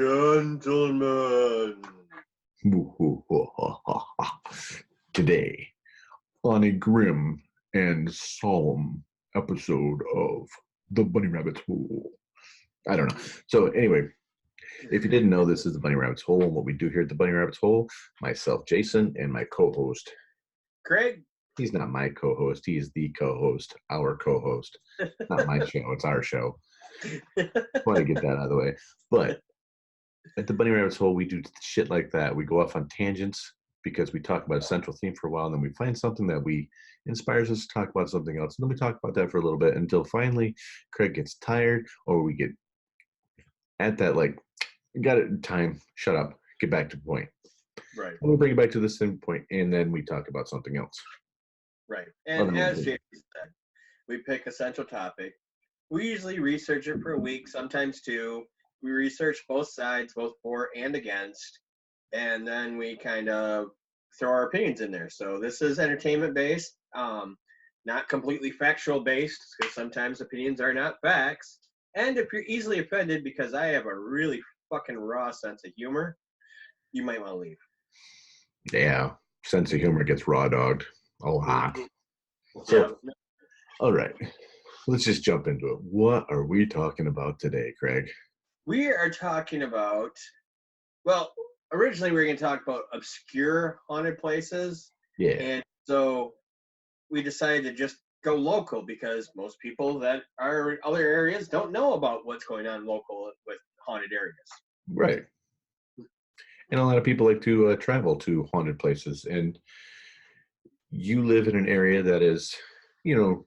Gentlemen. Today, on a grim and solemn episode of The Bunny Rabbit's Hole. I don't know. So anyway, if you didn't know, this is The Bunny Rabbit's Hole, and what we do here at The Bunny Rabbit's Hole, myself, Jason, and my co-host, Craig. He's not my co-host. He is the co-host, our co-host. Not my show. It's our show. Want to get that out of the way. But at the Bunny Rabbit's Hole, we do shit like that. We go off on tangents because we talk about a central theme for a while, and then we find something that inspires us to talk about something else. And then we talk about that for a little bit until finally Craig gets tired, or we get at that, like, got it, time, shut up, get back to the point. Right. And we bring it back to the same point, and then we talk about something else. Right. And as Jason said, we pick a central topic. We usually research it for a week, sometimes two. We research both sides, both for and against, and then we kind of throw our opinions in there. So this is entertainment-based, not completely factual-based, because sometimes opinions are not facts. And if you're easily offended because I have a really fucking raw sense of humor, you might want to leave. Yeah, sense of humor gets raw-dogged a lot. So, yeah. All right, let's just jump into it. What are we talking about today, Craig? We are talking about, well, originally we were going to talk about obscure haunted places. Yeah. And so we decided to just go local because most people that are in other areas don't know about what's going on local with haunted areas. Right. And a lot of people like to travel to haunted places. And you live in an area that is,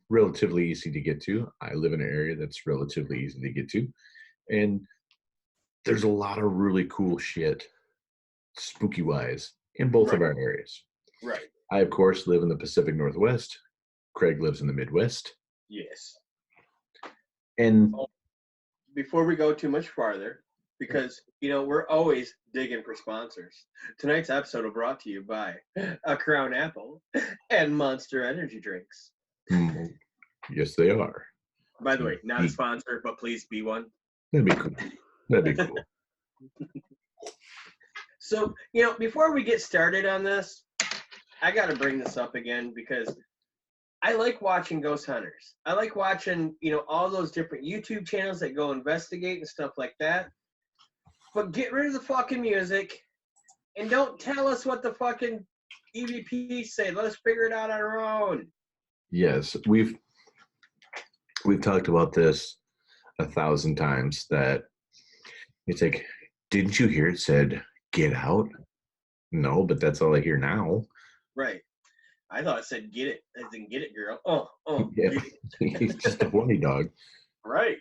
relatively easy to get to. I live in an area that's relatively easy to get to. And there's a lot of really cool shit, spooky-wise, in both of our areas. Right. I, of course, live in the Pacific Northwest. Craig lives in the Midwest. Yes. And before we go too much farther, because, we're always digging for sponsors. Tonight's episode is brought to you by a Crown Apple and Monster Energy Drinks. Yes, they are. By the way, not a sponsor, but please be one. That'd be cool. That'd be cool. So, before we get started on this, I got to bring this up again because I like watching ghost hunters. I like watching, all those different YouTube channels that go investigate and stuff like that. But get rid of the fucking music and don't tell us what the fucking EVPs say. Let us figure it out on our own. Yes, we've talked about this 1,000 times that it's like, didn't you hear it said, get out? No, but that's all I hear now. Right. I thought it said, get it. As in, get it, girl. Oh. Yeah. He's just a horny dog. Right.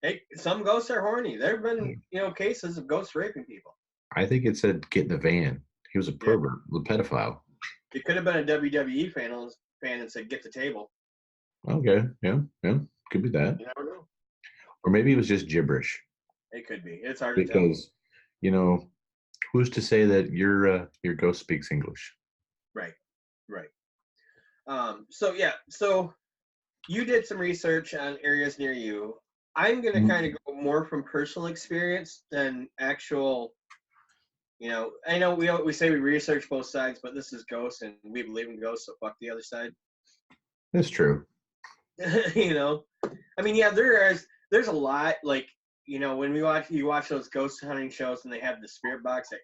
Hey, some ghosts are horny. There have been, cases of ghosts raping people. I think it said, get in the van. He was a pervert, a pedophile. It could have been a WWE fan and said, get the table. Okay. Yeah. Could be that. You never know. Or maybe it was just gibberish. It could be. It's hard to tell. Because, who's to say that your ghost speaks English? Right. So you did some research on areas near you. I'm going to kind of go more from personal experience than actual, I know we say we research both sides, but this is ghosts and we believe in ghosts, so fuck the other side. That's true. I mean, yeah, there's a lot, like, when you watch those ghost hunting shows and they have the spirit box that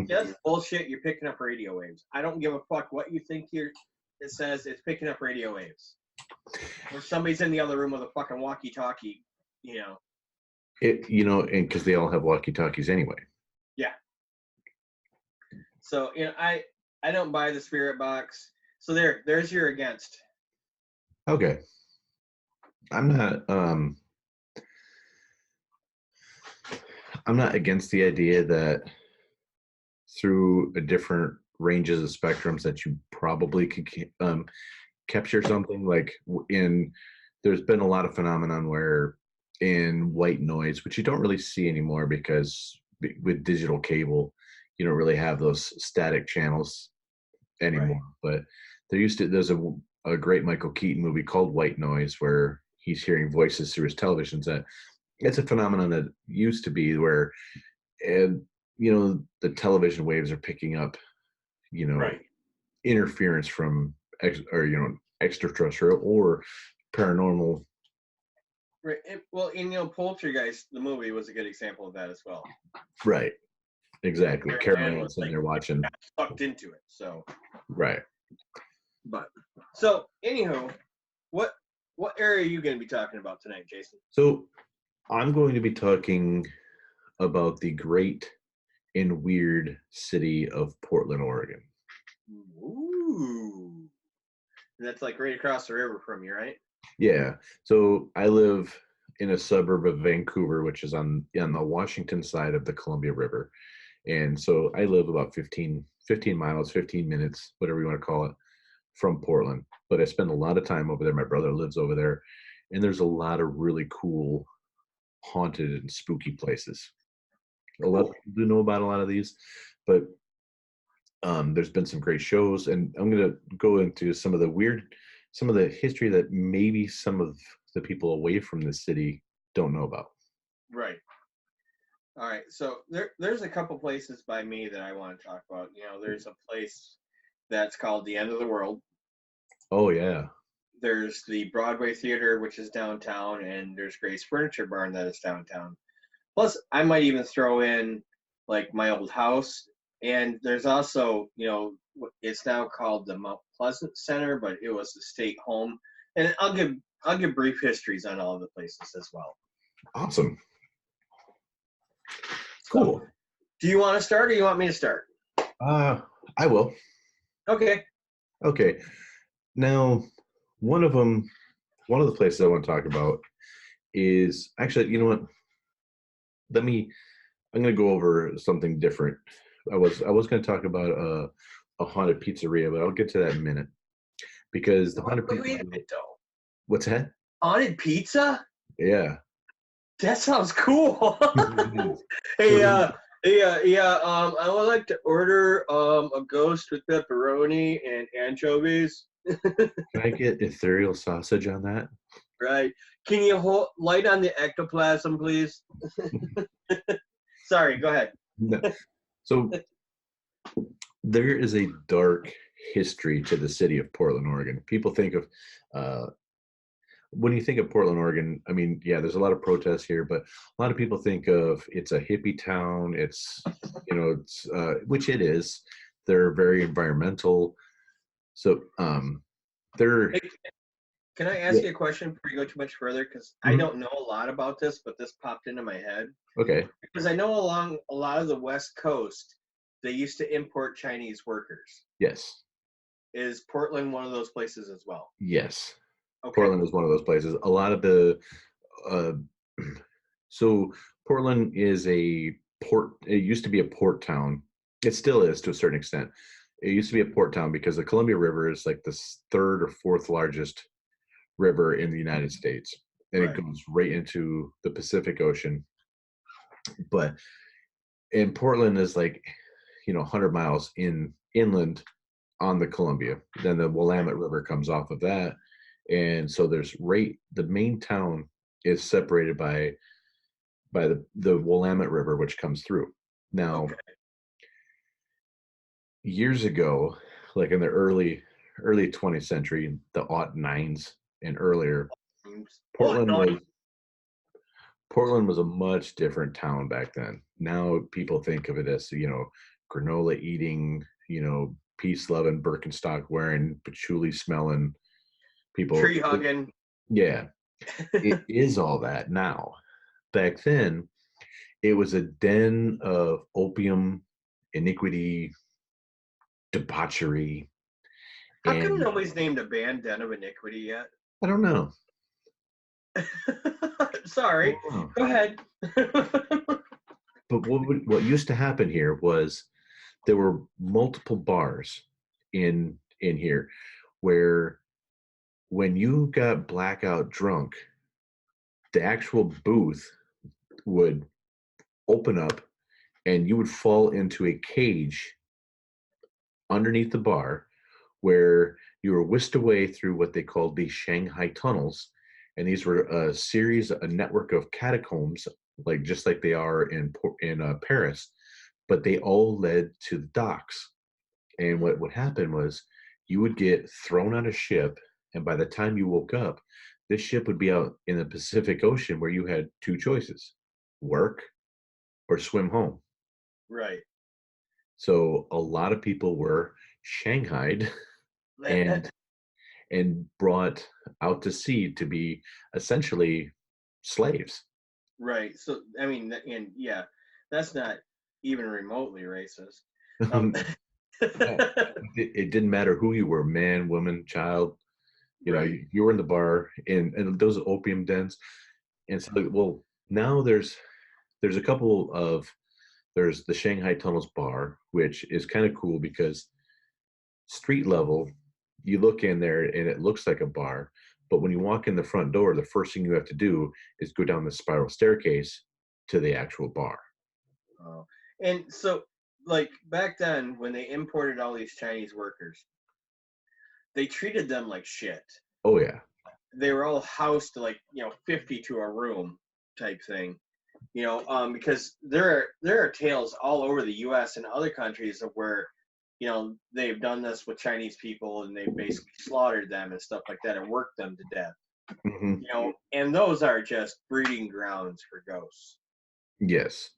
that's bullshit. You're picking up radio waves. I don't give a fuck what you think it says. It's picking up radio waves. Or somebody's in the other room with a fucking walkie-talkie, and because they all have walkie-talkies anyway. Yeah. So, I don't buy the spirit box. So there's your against. Okay. I'm not against the idea that through a different ranges of spectrums that you probably could capture something. Like there's been a lot of phenomenon where in white noise, which you don't really see anymore because with digital cable, you don't really have those static channels anymore. Right. But there's a great Michael Keaton movie called White Noise where he's hearing voices through his television set. it's a phenomenon that used to be where, and the television waves are picking up, Right. interference from extraterrestrial or paranormal. Right. Well, Poltergeist, the movie, was a good example of that as well. Right. Exactly. Carol was sitting there watching. Sucked into it. So. Right. But so, anywho, what area are you going to be talking about tonight, Jason? So, I'm going to be talking about the great and weird city of Portland, Oregon. Ooh. And that's like right across the river from you, right? Yeah. So I live in a suburb of Vancouver, which is on the Washington side of the Columbia River. And so I live about 15 miles, 15 minutes, whatever you want to call it, from Portland. But I spend a lot of time over there. My brother lives over there. And there's a lot of really cool, haunted and spooky places. A lot of people do know about a lot of these, but there's been some great shows, and I'm going to go into some of the history that maybe some of the people away from the city don't know about. Right. All right. So there's a couple places by me that I want to talk about. There's a place that's called the End of the World. Oh, yeah. There's the Broadway Theater, which is downtown, and there's Grace Furniture Barn that is downtown. Plus, I might even throw in like my old house. And there's also, it's now called the Mount Pleasant Center, but it was the state home. And I'll give brief histories on all of the places as well. Awesome. Cool. So, do you want to start, or you want me to start? I will. Okay. Now, one of the places I want to talk about is actually, you know what? I'm going to go over something different. I was going to talk about a haunted pizzeria, but I'll get to that in a minute. Because the haunted pizzeria. Wait a minute, though. What's that? Haunted pizza? Yeah. That sounds cool. Hey, I would like to order a ghost with pepperoni and anchovies. Can I get ethereal sausage on that? Right. Can you light on the ectoplasm, please? Sorry, go ahead. No. So there is a dark history to the city of Portland, Oregon. People think of, when you think of Portland, Oregon, I mean, yeah, there's a lot of protests here, but a lot of people think of it's a hippie town. It's, which it is. They're very environmental. So they're. Can I ask you a question before you go too much further? Because I don't know a lot about this, but this popped into my head. Okay. Because I know along a lot of the West Coast, they used to import Chinese workers. Yes. Is Portland one of those places as well? Yes. Okay. Portland is one of those places. A lot of the, so Portland is a port. It used to be a port town. It still is to a certain extent. It used to be a port town because the Columbia River is like the third or fourth largest river in the United States, and it goes right into the Pacific Ocean. And Portland is like, 100 miles inland on the Columbia. Then the Willamette River comes off of that. And so the main town is separated by the Willamette River, which comes through. Now, years ago, like in the early 20th century, the aught nines and earlier, Portland was a much different town back then. Now people think of it as, granola eating, peace loving, Birkenstock wearing, patchouli smelling people. Tree hugging. Yeah. It is all that now. Back then, it was a den of opium, iniquity, debauchery. How come nobody's named a band Den of Iniquity yet? I don't know. Sorry. Go ahead. But what used to happen here was there were multiple bars in here where when you got blackout drunk, the actual booth would open up and you would fall into a cage underneath the bar where you were whisked away through what they called the Shanghai tunnels, and these were a network of catacombs, like just like they are in Paris, but they all led to the docks. And what would happen was you would get thrown on a ship, and by the time you woke up, this ship would be out in the Pacific Ocean where you had two choices: work or swim home. Right. So a lot of people were shanghaied and brought out to sea to be essentially slaves. Right. So, I mean, and yeah, that's not even remotely racist. Um, Yeah. It didn't matter who you were, man, woman, child. You know, right. you were in the bar and those opium dens. And so, well, now there's a couple of there's the Shanghai Tunnels bar, which is kind of cool because street level, you look in there and it looks like a bar. But when you walk in the front door, the first thing you have to do is go down the spiral staircase to the actual bar. Oh. And so, like back then, when they imported all these Chinese workers, they treated them like shit. Oh yeah. They were all housed to 50 to a room type thing. Because there are tales all over the U.S. and other countries of where, they've done this with Chinese people and they basically slaughtered them and stuff like that and worked them to death. Mm-hmm. And those are just breeding grounds for ghosts. Yes.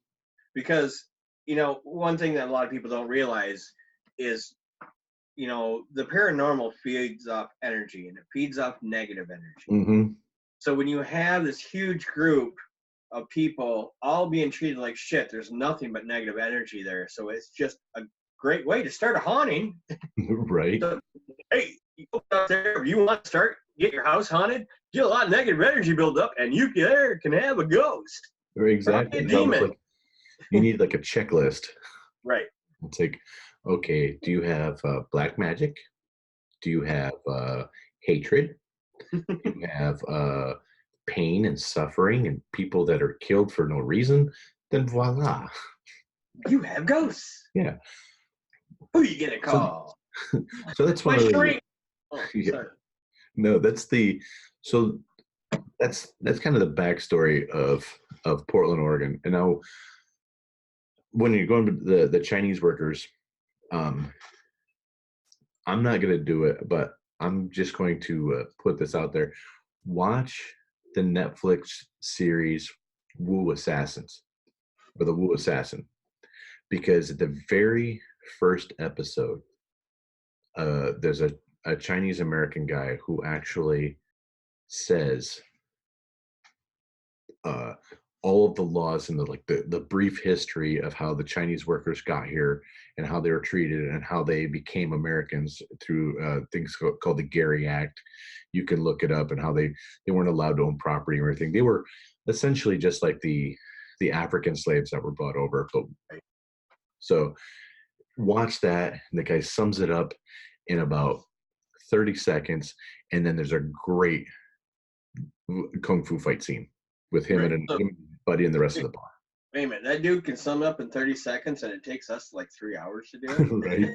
Because, one thing that a lot of people don't realize is, the paranormal feeds off energy and it feeds off negative energy. Mm-hmm. So when you have this huge group of people all being treated like shit, there's nothing but negative energy there. So it's just a great way to start a haunting. Right. So, hey, you go out there, if you want to get your house haunted, get a lot of negative energy build up, and you can have a ghost. Exactly. A demon. Like, you need like a checklist. Right. It's like, okay, do you have black magic? Do you have hatred? Do you have pain and suffering and people that are killed for no reason? Then voila. You have ghosts. Yeah. Who you gonna call? So that's one of the. Oh, Yeah. sorry. No, that's the. So that's kind of the backstory of Portland, Oregon. And now, when you're going to the Chinese workers, I'm not going to do it, but I'm just going to put this out there. Watch the Netflix series Wu Assassins, or the Wu Assassin, because at the very first episode, there's a Chinese American guy who actually says all of the laws and the brief history of how the Chinese workers got here and how they were treated and how they became Americans through things called the Gary Act. You can look it up, and how they weren't allowed to own property or anything. They were essentially just like the African slaves that were brought over. So watch that, and the guy sums it up in about 30 seconds, and then there's a great kung fu fight scene with him and him, Buddy, and the rest of the bar. Wait a minute, that dude can sum it up in 30 seconds, and it takes us like 3 hours to do it. Right.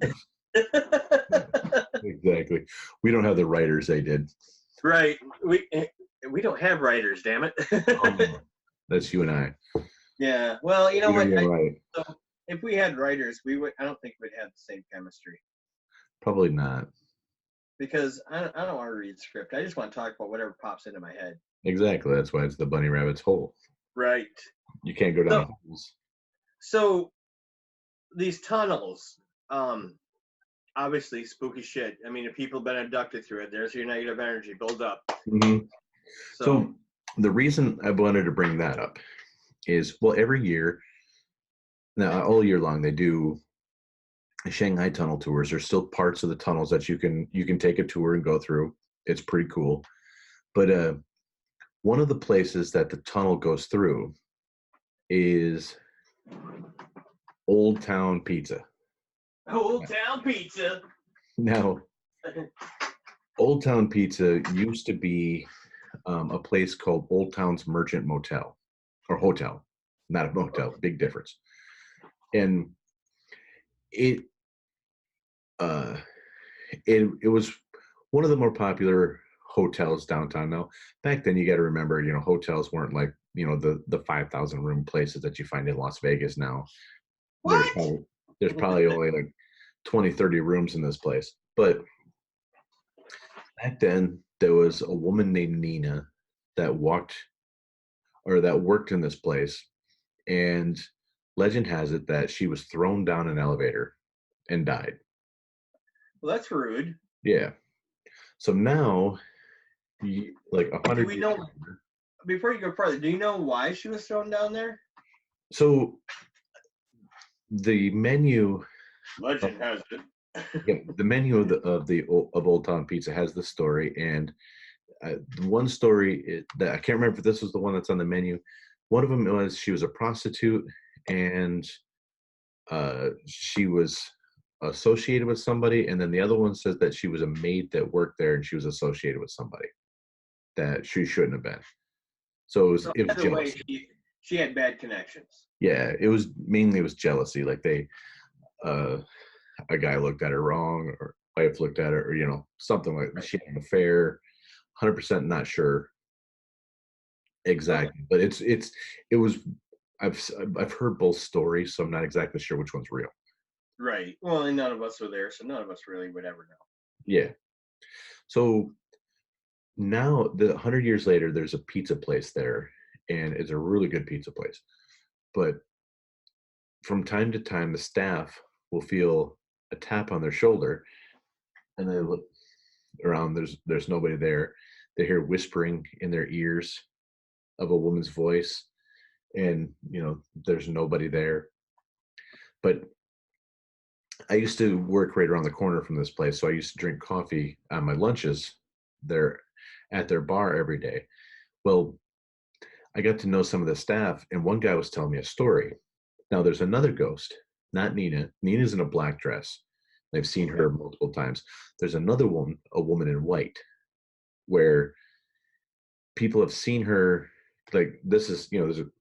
Exactly. We don't have the writers they did. Right. We don't have writers, damn it. That's you and I. Yeah. Well, you know what? Right. So if we had writers, I don't think we'd have the same chemistry. Probably not. Because I don't want to read script. I just want to talk about whatever pops into my head. Exactly. That's why it's the bunny rabbit's hole. Right. You can't go down holes. So these tunnels, obviously spooky shit. I mean, if people have been abducted through it, there's your negative energy build up. Mm-hmm. So the reason I wanted to bring that up is, well, every year, now all year long, they do Shanghai tunnel tours. There's still parts of the tunnels that you can take a tour and go through. It's pretty cool. But one of the places that the tunnel goes through is Old Town Pizza. Old Town Pizza. Now, Old Town Pizza used to be a place called Old Town's Merchant Motel, or hotel, not a motel. Big difference. And it was one of the more popular hotels downtown now. Back then, you got to remember, hotels weren't like, the 5,000 room places that you find in Las Vegas now. There's What? probably, there's probably only like 20, 30 rooms in this place. But back then, there was a woman named Nina that worked in this place. And legend has it that she was thrown down an elevator and died. Well, that's rude. Yeah. So now, like 100 Do we years know, later, before you go further, do you know why she was thrown down there? so the menu, Legend has it. yeah, the menu of Old Town Pizza has the story, and the one story that I can't remember if this was the one that's on the menu. One of them was she was a prostitute, and she was associated with somebody, and then the other one says that she was a maid that worked there, and she was associated with somebody that she shouldn't have been. So it was Either way, jealousy. she had bad connections. Yeah, it was jealousy. Like a guy looked at her wrong, or wife looked at her, or something like that. She had an affair. 100% not sure exactly, but it was. I've heard both stories, so I'm not exactly sure which one's real. Right. Well, and none of us were there, so none of us really would ever know. Yeah. So now, 100 years later, there's a pizza place there, and it's a really good pizza place. But from time to time, the staff will feel a tap on their shoulder, and they look around. There's nobody there. They hear whispering in their ears of a woman's voice, and there's nobody there. But I used to work right around the corner from this place, so I used to drink coffee on my lunches there at their bar every day. Well, I got to know some of the staff, and one guy was telling me a story. Now, there's another ghost, not Nina. Nina's in a black dress. I've seen her multiple times. There's another woman, a woman in white, where people have seen her. Like, this is,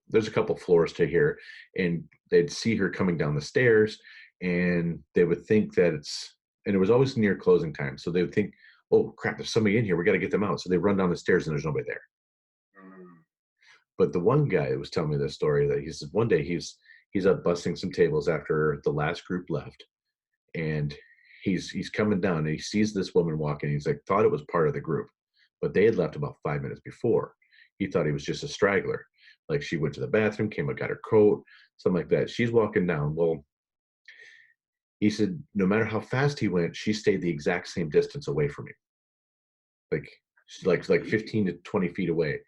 there's a couple floors to here, and they'd see her coming down the stairs, and they would think that and it was always near closing time. So they would think, oh crap, there's somebody in here. We got to get them out. So they run down the stairs, and there's nobody there. But the one guy was telling me this story that he said one day he's up busting some tables after the last group left, and he's coming down, and he sees this woman walking. He's like, thought it was part of the group, but they had left about 5 minutes before. He thought he was just a straggler. Like, she went to the bathroom, came up, got her coat, something like that. She's walking down. Well, he said no matter how fast he went, she stayed the exact same distance away from him. Like, she's like 15 to 20 feet away.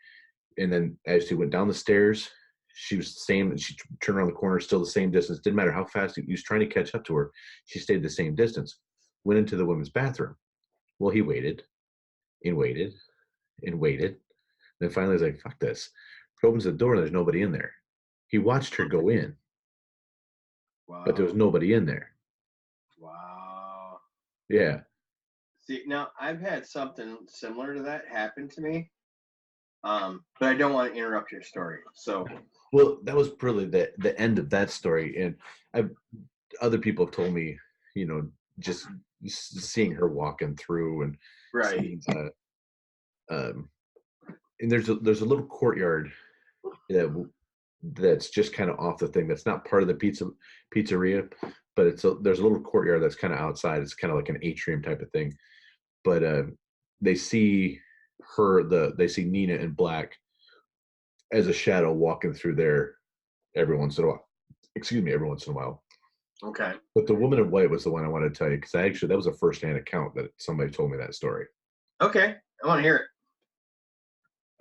And then as she went down the stairs, she was the same. And she turned around the corner, still the same distance. Didn't matter how fast he was trying to catch up to her. She stayed the same distance. Went into the women's bathroom. Well, he waited and waited and waited. Then finally he's like, fuck this. He opens the door, and there's nobody in there. He watched her go in. Wow. But there was nobody in there. Wow. Yeah. See, now I've had something similar to that happen to me. But I don't want to interrupt your story. So, well, that was really the end of that story, and other people have told me, just seeing her walking through, and right. Seeing, and there's a little courtyard that's just kind of off the thing. That's not part of the pizzeria, but there's a little courtyard that's kind of outside. It's kind of like an atrium type of thing. But they see Nina in black as a shadow walking through there every once in a while. Okay. But the woman in white was the one I wanted to tell you, because that was a first-hand account that somebody told me that story. Okay, I want to hear it.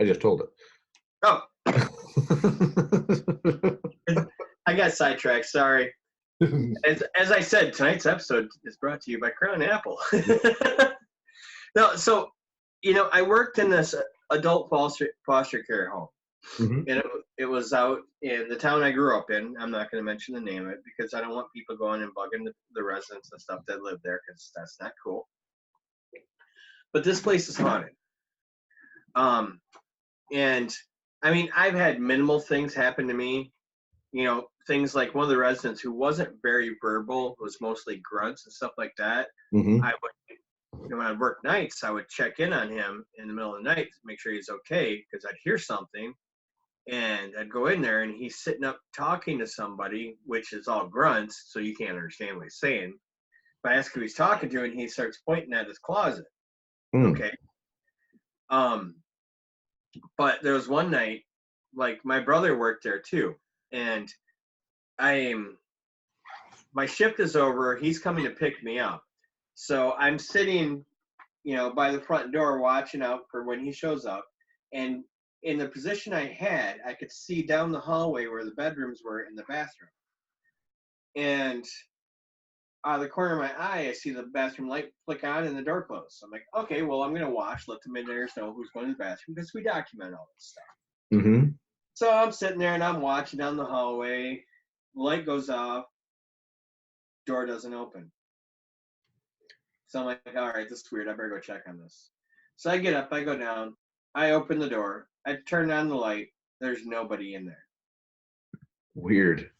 I just told it. Oh. I got sidetracked. Sorry. As I said, tonight's episode is brought to you by Crown Apple. No, so I worked in this adult foster care home, and it was out in the town I grew up in. I'm not going to mention the name of it because I don't want people going and bugging the residents and stuff that live there, because that's not cool. But this place is haunted. And I mean, I've had minimal things happen to me. Things like one of the residents who wasn't very verbal, was mostly grunts and stuff like that. when I'd work nights, I would check in on him in the middle of the night to make sure he's okay, because I'd hear something, and I'd go in there, and he's sitting up talking to somebody, which is all grunts, so you can't understand what he's saying. If I ask who he's talking to, and he starts pointing at his closet. Okay. But there was one night, like my brother worked there too, and my shift is over. He's coming to pick me up, so I'm sitting, by the front door watching out for when he shows up, and in the position I had, I could see down the hallway where the bedrooms were in the bathroom, and out of the corner of my eye, I see the bathroom light flick on and the door closed. So I'm like, okay, well, I'm going to watch, let the midnighters know who's going to the bathroom, because we document all this stuff. Mm-hmm. So I'm sitting there and I'm watching down the hallway. Light goes off. Door doesn't open. So I'm like, all right, this is weird. I better go check on this. So I get up, I go down, I open the door, I turn on the light. There's nobody in there. Weird.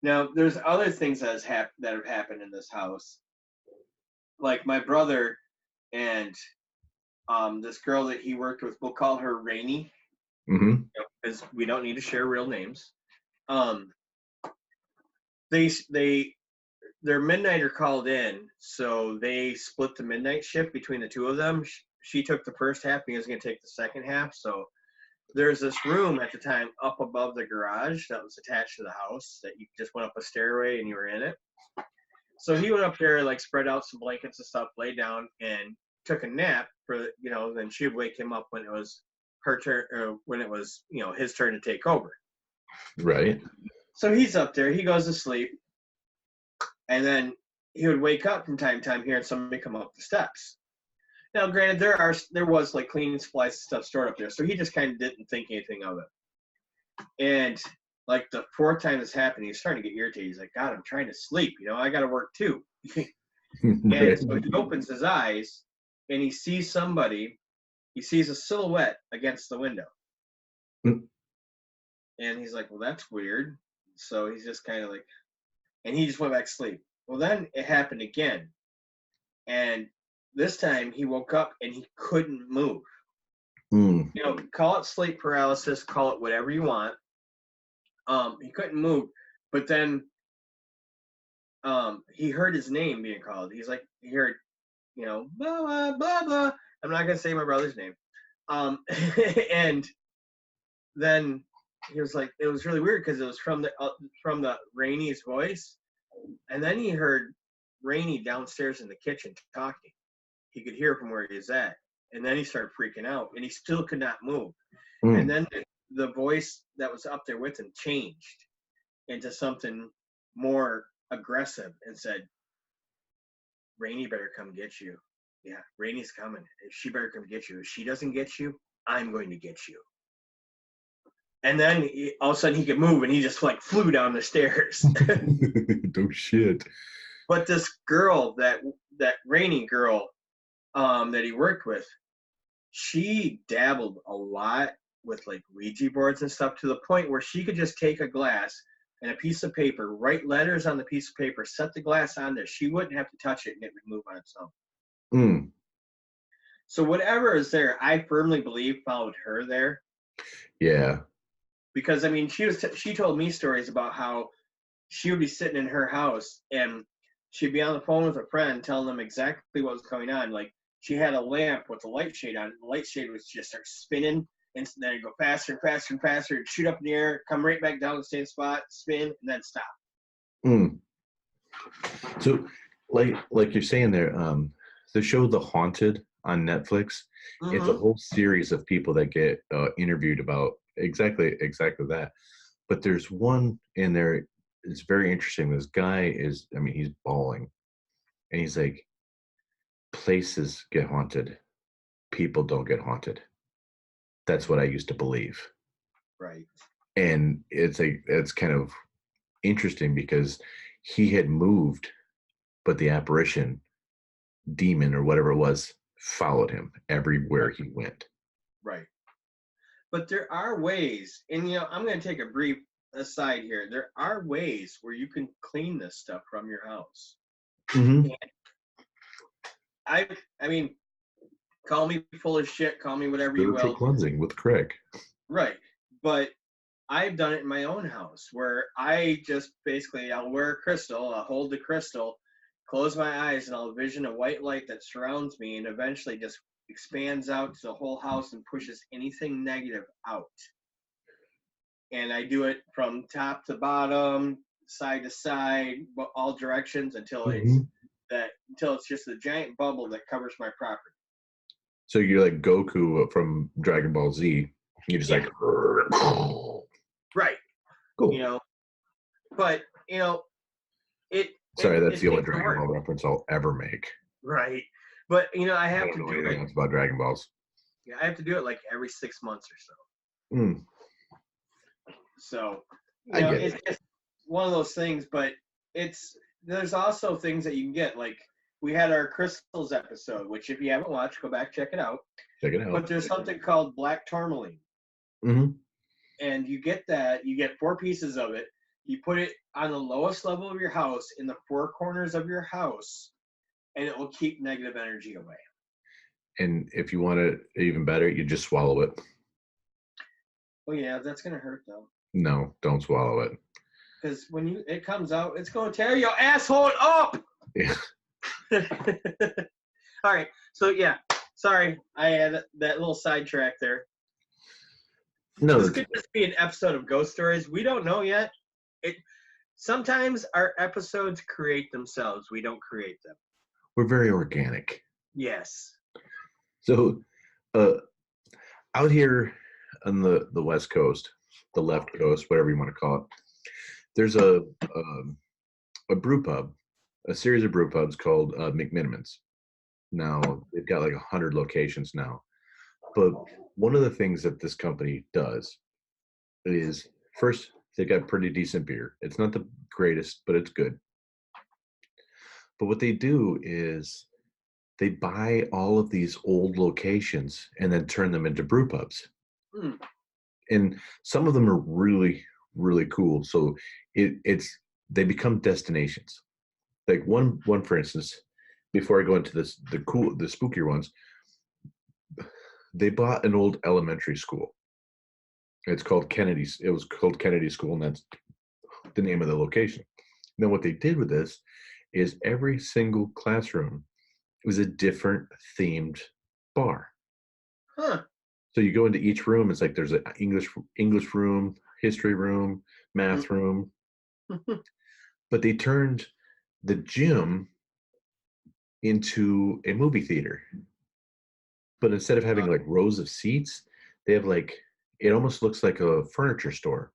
Now, there's other things that have happened in this house. Like my brother and this girl that he worked with, we'll call her Rainey, because we don't need to share real names. Their midnighter called in, so they split the midnight shift between the two of them. She took the first half, he was going to take the second half. So there's this room at the time up above the garage that was attached to the house that you just went up a stairway and you were in it. So he went up there, like spread out some blankets and stuff, laid down and took a nap then she'd wake him up when it was her turn, or when it was, his turn to take over. Right. So he's up there, he goes to sleep, and then he would wake up from time to time hearing somebody come up the steps. Now, granted, there was like cleaning supplies and stuff stored up there, so he just kind of didn't think anything of it. And like the fourth time this happened, he's starting to get irritated. He's like, God, I'm trying to sleep. I got to work too. And so he opens his eyes and he sees somebody. He sees a silhouette against the window. And he's like, well, that's weird. So he's just kind of like, and he just went back to sleep. Well, then it happened again. And this time he woke up and he couldn't move. Call it sleep paralysis, call it whatever you want. He couldn't move, but then he heard his name being called. He's like, he heard, blah, blah, blah, blah. I'm not going to say my brother's name. And then he was like, it was really weird because it was from the Rainey's voice. And then he heard Rainey downstairs in the kitchen talking. He could hear from where he was at. And then he started freaking out, and he still could not move. And then the voice that was up there with him changed into something more aggressive and said, Rainey better come get you. Yeah, Rainey's coming. She better come get you. If she doesn't get you, I'm going to get you. And then all of a sudden he could move, and he just like flew down the stairs. Oh shit. But this girl, that Rainey girl that he worked with, she dabbled a lot with like Ouija boards and stuff, to the point where she could just take a glass and a piece of paper, write letters on the piece of paper, set the glass on there. She wouldn't have to touch it, and it would move on its own. So whatever is there, I firmly believe followed her there. Yeah. Because I mean, she told me stories about how she would be sitting in her house and she'd be on the phone with a friend telling them exactly what was going on. Like, she had a lamp with a light shade on it. The light shade would just start spinning, and then it'd go faster and faster and faster, and shoot up in the air, come right back down to the same spot, spin, and then stop. So, like you're saying there, the show The Haunted on Netflix, it's a whole series of people that get interviewed about exactly that. But there's one in there, it's very interesting. This guy he's bawling, and he's like, places get haunted, people don't get haunted. That's what I used to believe. Right. And it's kind of interesting because he had moved, but the apparition, demon or whatever it was, followed him everywhere he went. Right. But there are ways, and I'm going to take a brief aside here. There are ways where you can clean this stuff from your house. I mean, call me full of shit, call me whatever you Spiritual will. cleansing with Craig. Right. But I've done it in my own house where I just basically, I'll wear a crystal, I'll hold the crystal, close my eyes, and I'll vision a white light that surrounds me and eventually just expands out to the whole house and pushes anything negative out. And I do it from top to bottom, side to side, all directions until it's just a giant bubble that covers my property. So you're like Goku from Dragon Ball Z. You're just like, right. Cool. But Sorry, that's the only takes Dragon Ball reference I'll ever make. Right. But I have I don't to know do anything it. else about Dragon Balls. Yeah, I have to do it like every 6 months or so. Mm. So it's just one of those things, but there's also things that you can get. Like we had our crystals episode, which if you haven't watched, go back, check it out. Check it out. But there's something called black tourmaline. Mm-hmm. And you get 4 pieces of it. You put it on the lowest level of your house in the 4 corners of your house, and it will keep negative energy away. And if you want it even better, you just swallow it. Well, yeah, that's going to hurt, though. No, don't swallow it. Because when it comes out, it's going to tear your asshole up! Yeah. All right. So, yeah. Sorry, I had that little sidetrack there. No, this could just be an episode of Ghost Stories. We don't know yet. Sometimes our episodes create themselves. We don't create them. We're very organic. Yes. So, out here on the West Coast, the left coast, whatever you want to call it, there's a brew pub, a series of brew pubs called McMinimans. Now, they've got like 100 locations now. But one of the things that this company does is, first, they got pretty decent beer. It's not the greatest, but it's good. But what they do is they buy all of these old locations and then turn them into brew pubs. Mm. And some of them are really, really cool. So they become destinations. Like one for instance, before I go into the spookier ones, they bought an old elementary school. It was called Kennedy School, and that's the name of the location. Now, what they did with this is every single classroom was a different themed bar. Huh. So you go into each room, it's like there's an English room, history room, math room. But they turned the gym into a movie theater. But instead of having like rows of seats, they have it almost looks like a furniture store.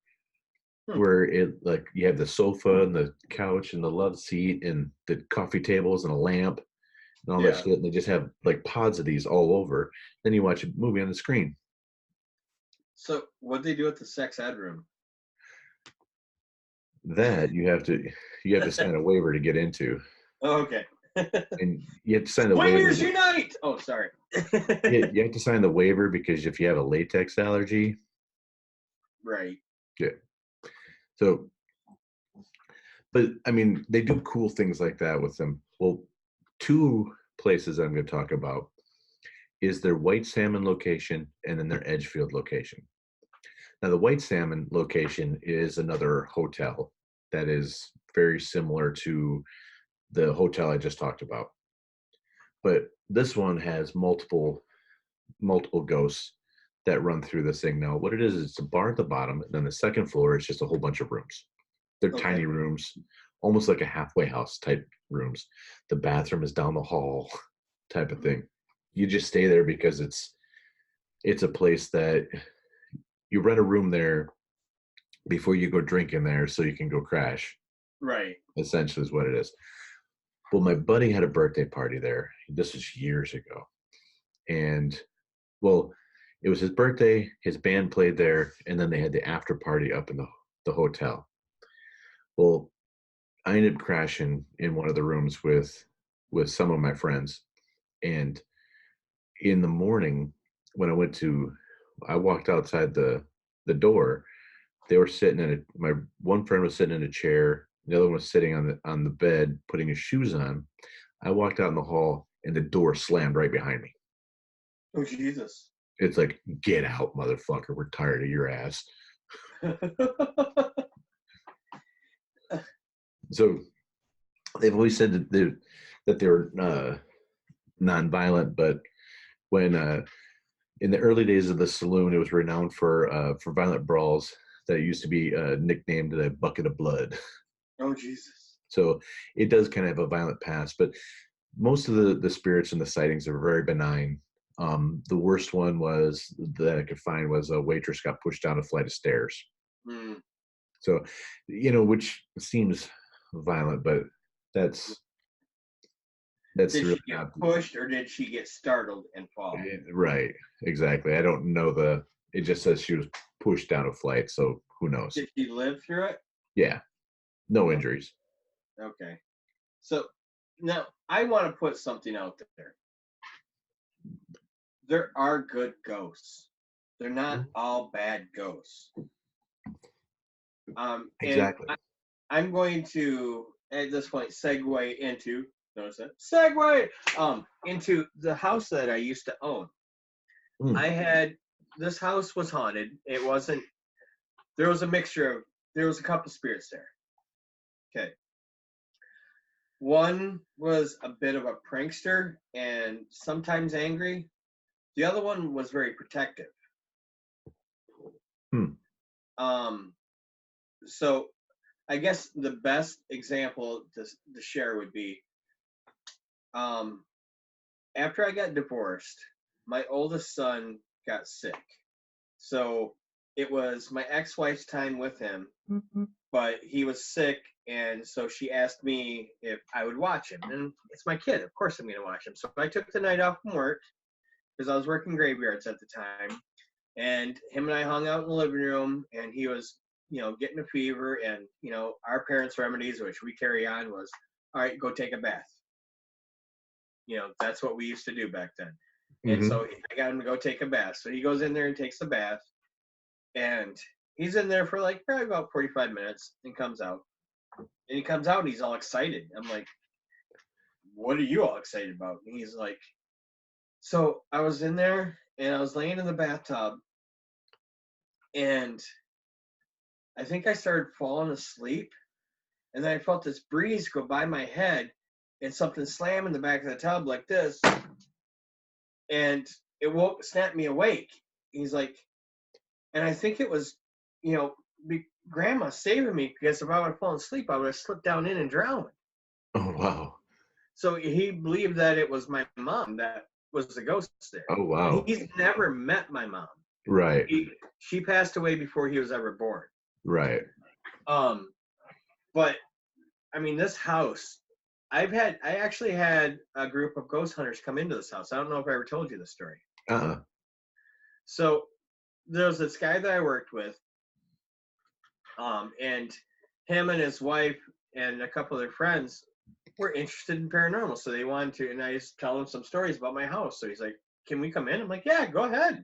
Where you have the sofa and the couch and the love seat and the coffee tables and a lamp and all that shit, and they just have like pods of these all over. Then you watch a movie on the screen. So what'd they do with the sex ed room? That you have to sign a waiver to get into. Oh, okay. And you have to sign the waiver. Swingers unite! Oh, sorry. You have to sign the waiver because if you have a latex allergy. Right. Yeah. So, but I mean, they do cool things like that with them. Well, 2 places I'm going to talk about is their White Salmon location and then their Edgefield location. Now, the White Salmon location is another hotel that is very similar to the hotel I just talked about. But this one has multiple ghosts that run through this thing. Now, what it is it's a bar at the bottom, and then the second floor is just a whole bunch of rooms. They're tiny rooms, almost like a halfway house type rooms. The bathroom is down the hall type of thing. You just stay there because it's a place that you rent a room there before you go drink in there so you can go crash. Right. Essentially is what it is. Well, my buddy had a birthday party there. This was years ago. And, well, it was his birthday, his band played there, and then they had the after party up in the hotel. Well, I ended up crashing in one of the rooms with some of my friends. And in the morning, when I walked outside the door, they were sitting my one friend was sitting in a chair, the other one was sitting on the bed, putting his shoes on. I walked out in the hall, and the door slammed right behind me. Oh, Jesus. It's like, get out, motherfucker. We're tired of your ass. So they've always said that they're nonviolent, but when in the early days of the saloon, it was renowned for violent brawls that used to be nicknamed the Bucket of Blood. Oh, Jesus. So it does kind of have a violent past, but most of the spirits and the sightings are very benign. The worst one that I could find was a waitress got pushed down a flight of stairs. Mm. So, which seems violent, but that's did really she get not pushed, or did she get startled and fall? Right, exactly. I don't know it just says she was pushed down a flight, so who knows? Did she live through it? Yeah, no injuries. Okay. So now I want to put something out there. There are good ghosts. They're not all bad ghosts. Exactly. And I'm going to, at this point, segue into, notice that? Segue! Into the house that I used to own. This house was haunted. It wasn't, there was a mixture of, there was a couple spirits there. Okay. One was a bit of a prankster and sometimes angry. The other one was very protective. So I guess the best example to share would be, after I got divorced, my oldest son got sick. So it was my ex-wife's time with him, but he was sick, and so she asked me if I would watch him. And it's my kid. Of course I'm going to watch him. So I took the night off from work because I was working graveyards at the time. And him and I hung out in the living room, and he was, getting a fever. And, our parents' remedies, which we carry on, was, all right, go take a bath. That's what we used to do back then. And so I got him to go take a bath. So he goes in there and takes the bath. And he's in there for probably about 45 minutes and comes out. And he comes out and he's all excited. I'm like, what are you all excited about? And he's like, so I was in there and I was laying in the bathtub and I think I started falling asleep. And then I felt this breeze go by my head and something slam in the back of the tub like this. And it snapped me awake. He's like, and I think it was, Grandma saving me, because if I would have fallen asleep, I would have slipped down in and drowned. Oh, wow. So he believed that it was my mom that was the ghost there. Oh, wow. He's never met my mom. Right. She passed away before he was ever born. Right. But I mean, this house, I actually had a group of ghost hunters come into this house. I don't know if I ever told you this story. So there was this guy that I worked with, and him and his wife and a couple of their friends were interested in paranormal. So they wanted to, and I just tell them some stories about my house. So he's like, can we come in? I'm like, yeah, go ahead.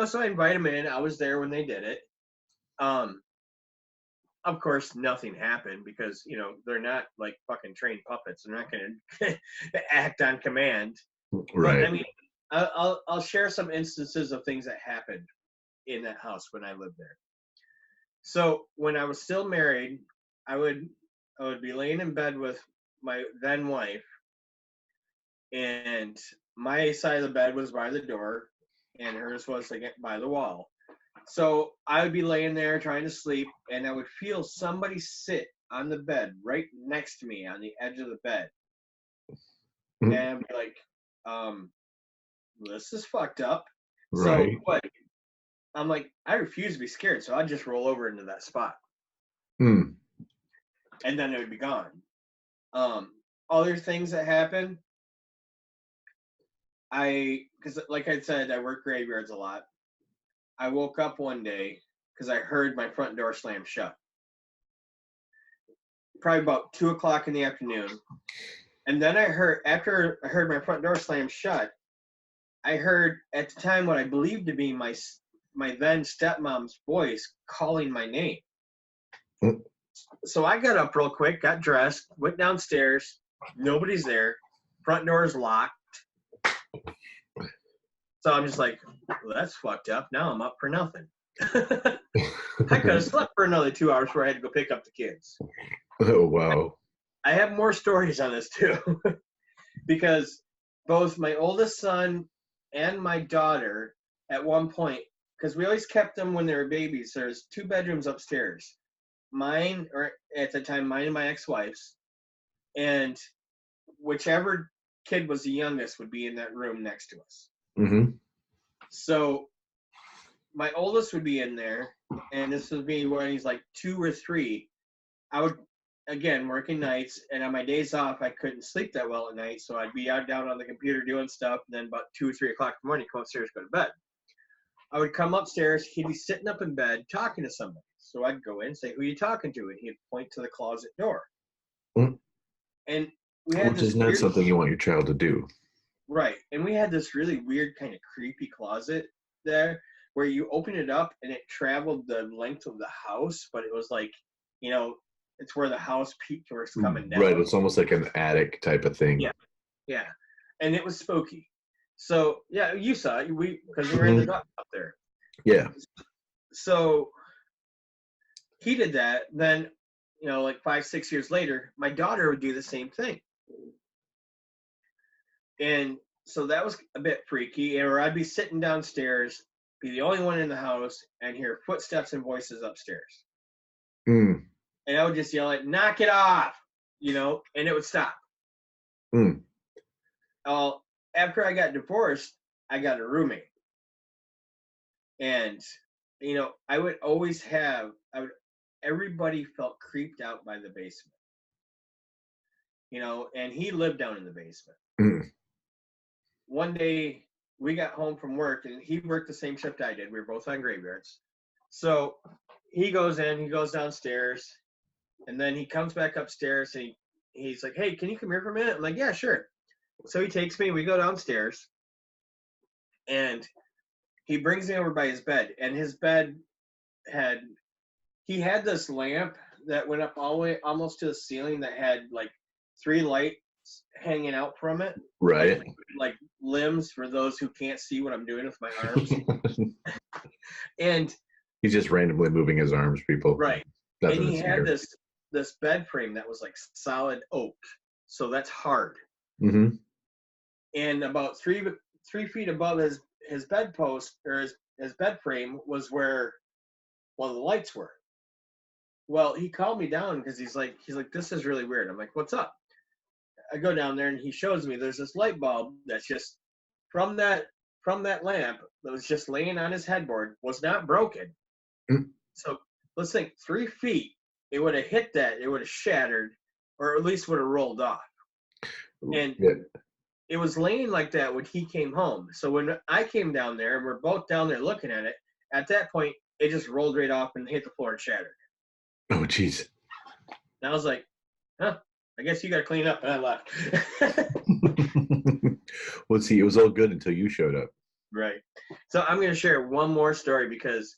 So I invite him in. I was there when they did it. Of course, nothing happened because, they're not like fucking trained puppets. They're not going to act on command. Right. But, I mean, I'll share some instances of things that happened in that house when I lived there. So when I was still married, I would be laying in bed with my then wife, and my side of the bed was by the door, and hers was by the wall. So I would be laying there trying to sleep, and I would feel somebody sit on the bed right next to me on the edge of the bed. And I'd be like, this is fucked up. Right. So what? I'm like, I refuse to be scared, so I'd just roll over into that spot. And then it would be gone. Other things that happen, because like I said, I work graveyards a lot. I woke up one day because I heard my front door slam shut. Probably about 2:00 in the afternoon. And then after I heard my front door slam shut, I heard at the time what I believed to be my then stepmom's voice calling my name. So I got up real quick, got dressed, went downstairs. Nobody's there. Front door's locked. So I'm just like, well, that's fucked up. Now I'm up for nothing. I could have slept for another 2 hours before I had to go pick up the kids. Oh, wow. I have more stories on this too. Because both my oldest son and my daughter, at one point, because we always kept them when they were babies, there's 2 bedrooms upstairs. Mine, or at the time, mine and my ex-wife's. And whichever kid was the youngest would be in that room next to us. Mm-hmm. So my oldest would be in there, and this would be when he's like 2 or 3. I would, again, working nights, and on my days off, I couldn't sleep that well at night, so I'd be out down on the computer doing stuff, and then about 2 or 3 o'clock in the morning, come upstairs, go to bed. I would come upstairs, he'd be sitting up in bed talking to somebody. So I'd go in and say, who are you talking to? And he'd point to the closet door. Mm. And we had Which this is not weird, something you want your child to do. right. And we had this really weird kind of creepy closet there where you open it up and it traveled the length of the house, but it was like, you know, it's where the house peaked where it's coming down. Right, it's almost like an attic type of thing. Yeah, yeah. And it was spooky. So, yeah, you saw it, because we were in the dock up there. Yeah. So he did that. Then, you know, like 5, 6 years later, my daughter would do the same thing. And so that was a bit freaky. Or I'd be sitting downstairs, be the only one in the house, and hear footsteps and voices upstairs. Mm. And I would just yell at, knock it off, you know, and it would stop. Mm. After I got divorced, I got a roommate. And, you know, I would always have, everybody felt creeped out by the basement. You know, and he lived down in the basement. Mm. One day, we got home from work, and he worked the same shift I did. We were both on graveyards. So he goes in, he goes downstairs, and then he comes back upstairs, and he's like, hey, can you come here for a minute? I'm like, yeah, sure. So he takes me, we go downstairs, and he brings me over by his bed, and his bed had this lamp that went up all the way almost to the ceiling that had like 3 lights hanging out from it. Right. Like limbs for those who can't see what I'm doing with my arms. And he's just randomly moving his arms, people. Right. That's and he had this bed frame that was like solid oak. So that's hard. Mm-hmm. And about 3 feet above his bedpost, or his bed frame, was where one of the lights were. Well, he called me down because he's like, this is really weird. I'm like, what's up? I go down there and he shows me there's this light bulb that's just from that lamp that was just laying on his headboard, was not broken. Mm. So let's think 3 feet, it would have hit that, it would have shattered, or at least would have rolled off. And it was laying like that when he came home. So when I came down there and we're both down there looking at it, at that point, it just rolled right off and hit the floor and shattered. Oh, jeez. And I was like, huh, I guess you got to clean up. And I left. Well, see, it was all good until you showed up. Right. So I'm going to share one more story because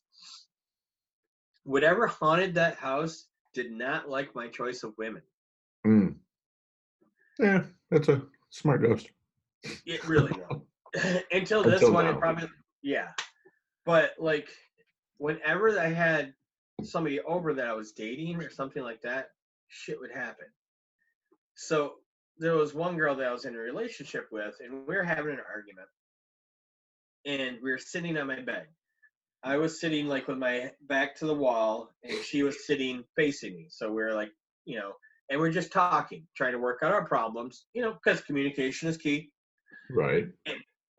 whatever haunted that house did not like my choice of women. Mm. Yeah, that's a smart ghost. It really was. Until this one, it probably, yeah. But like, whenever I had somebody over that I was dating or something like that, shit would happen. So there was one girl that I was in a relationship with, and we were having an argument. And we were sitting on my bed. I was sitting like with my back to the wall, and she was sitting facing me. So we were like, you know, and we're just talking, trying to work out our problems, you know, because communication is key. Right.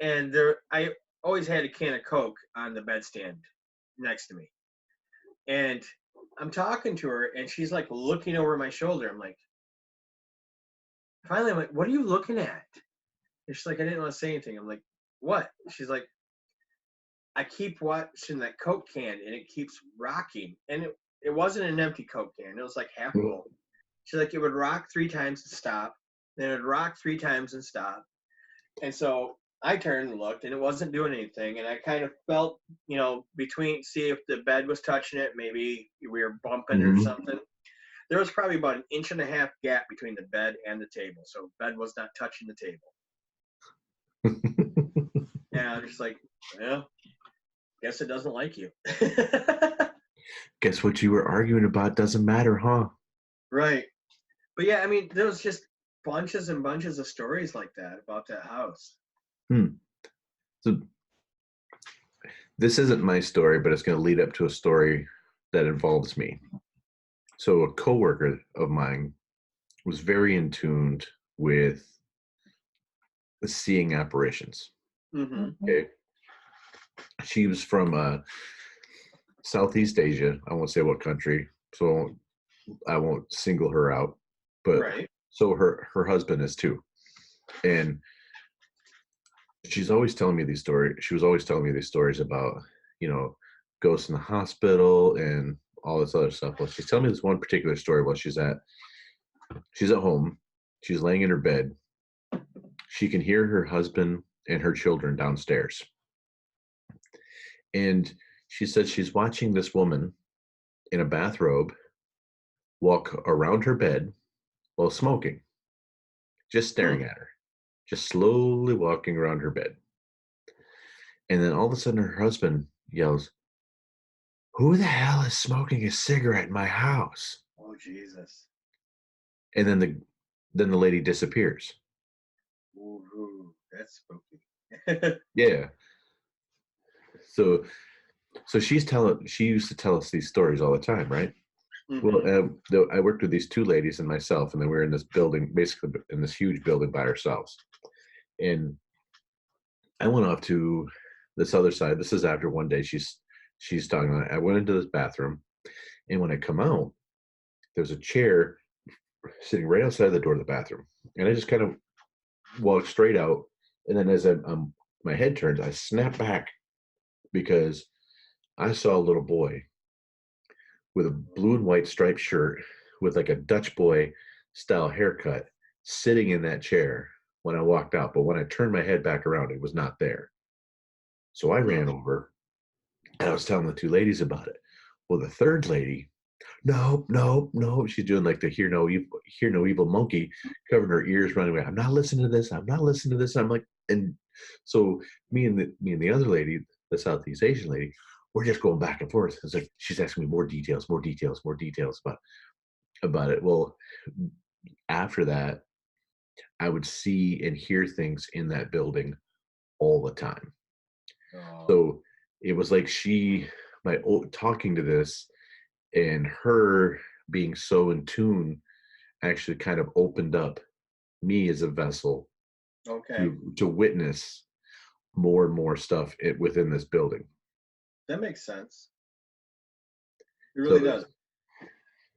And I always had a can of Coke on the bedstand next to me. And I'm talking to her, and she's like looking over my shoulder. I'm like, finally, I'm like, what are you looking at? And she's like, I didn't want to say anything. I'm like, what? She's like, I keep watching that Coke can, and it keeps rocking. And it wasn't an empty Coke can. It was like half full. She's like, it would rock 3 times and stop. Then it would rock 3 times and stop. And so I turned and looked, and it wasn't doing anything. And I kind of felt, you know, between, see if the bed was touching it. Maybe we were bumping or something. there was probably about an 1.5 inch gap between the bed and the table, so bed was not touching the table. And I'm just like, well, guess it doesn't like you. Guess what you were arguing about doesn't matter, huh? Right. But yeah, I mean, there was just bunches and bunches of stories like that about that house. So this isn't my story, but it's going to lead up to a story that involves me. So a coworker of mine was very in tune with the seeing apparitions. Mm-hmm. Okay. She was from Southeast Asia. I won't say what country, so I won't single her out. But right. So her husband is too. And she's always telling me these stories. She was always telling me these stories about, ghosts in the hospital and all this other stuff. Well, she's telling me this one particular story while she's at home. She's laying in her bed. She can hear her husband and her children downstairs. And she said she's watching this woman in a bathrobe walk around her bed while smoking, just staring at her, just slowly walking around her bed. And then all of a sudden her husband yells, "Who the hell is smoking a cigarette in my house?" Oh, Jesus. And then the lady disappears. Ooh, that's spooky. Yeah. So she used to tell us these stories all the time, right? Mm-hmm. Well, I worked with these two ladies and myself, and then we were in this building, basically in this huge building by ourselves. And I went off to this other side. This is after one day she's talking about it. I went into this bathroom, and when I come out, there's a chair sitting right outside the door of the bathroom. And I just kind of walked straight out. And then as my head turns, I snap back because I saw a little boy with a blue and white striped shirt with like a Dutch boy style haircut sitting in that chair when I walked out. But when I turned my head back around, it was not there. So I ran over and I was telling the two ladies about it. Well, the third lady, nope. She's doing like the hear no evil monkey, covering her ears, running away. I'm not listening to this. I'm like, and so me and the other lady, the Southeast Asian lady, we're just going back and forth. It's like she's asking me more details about it. Well, after that, I would see and hear things in that building all the time. So it was like talking to this and her being so in tune actually kind of opened up me as a vessel to witness more and more stuff within this building. That makes sense. It really does.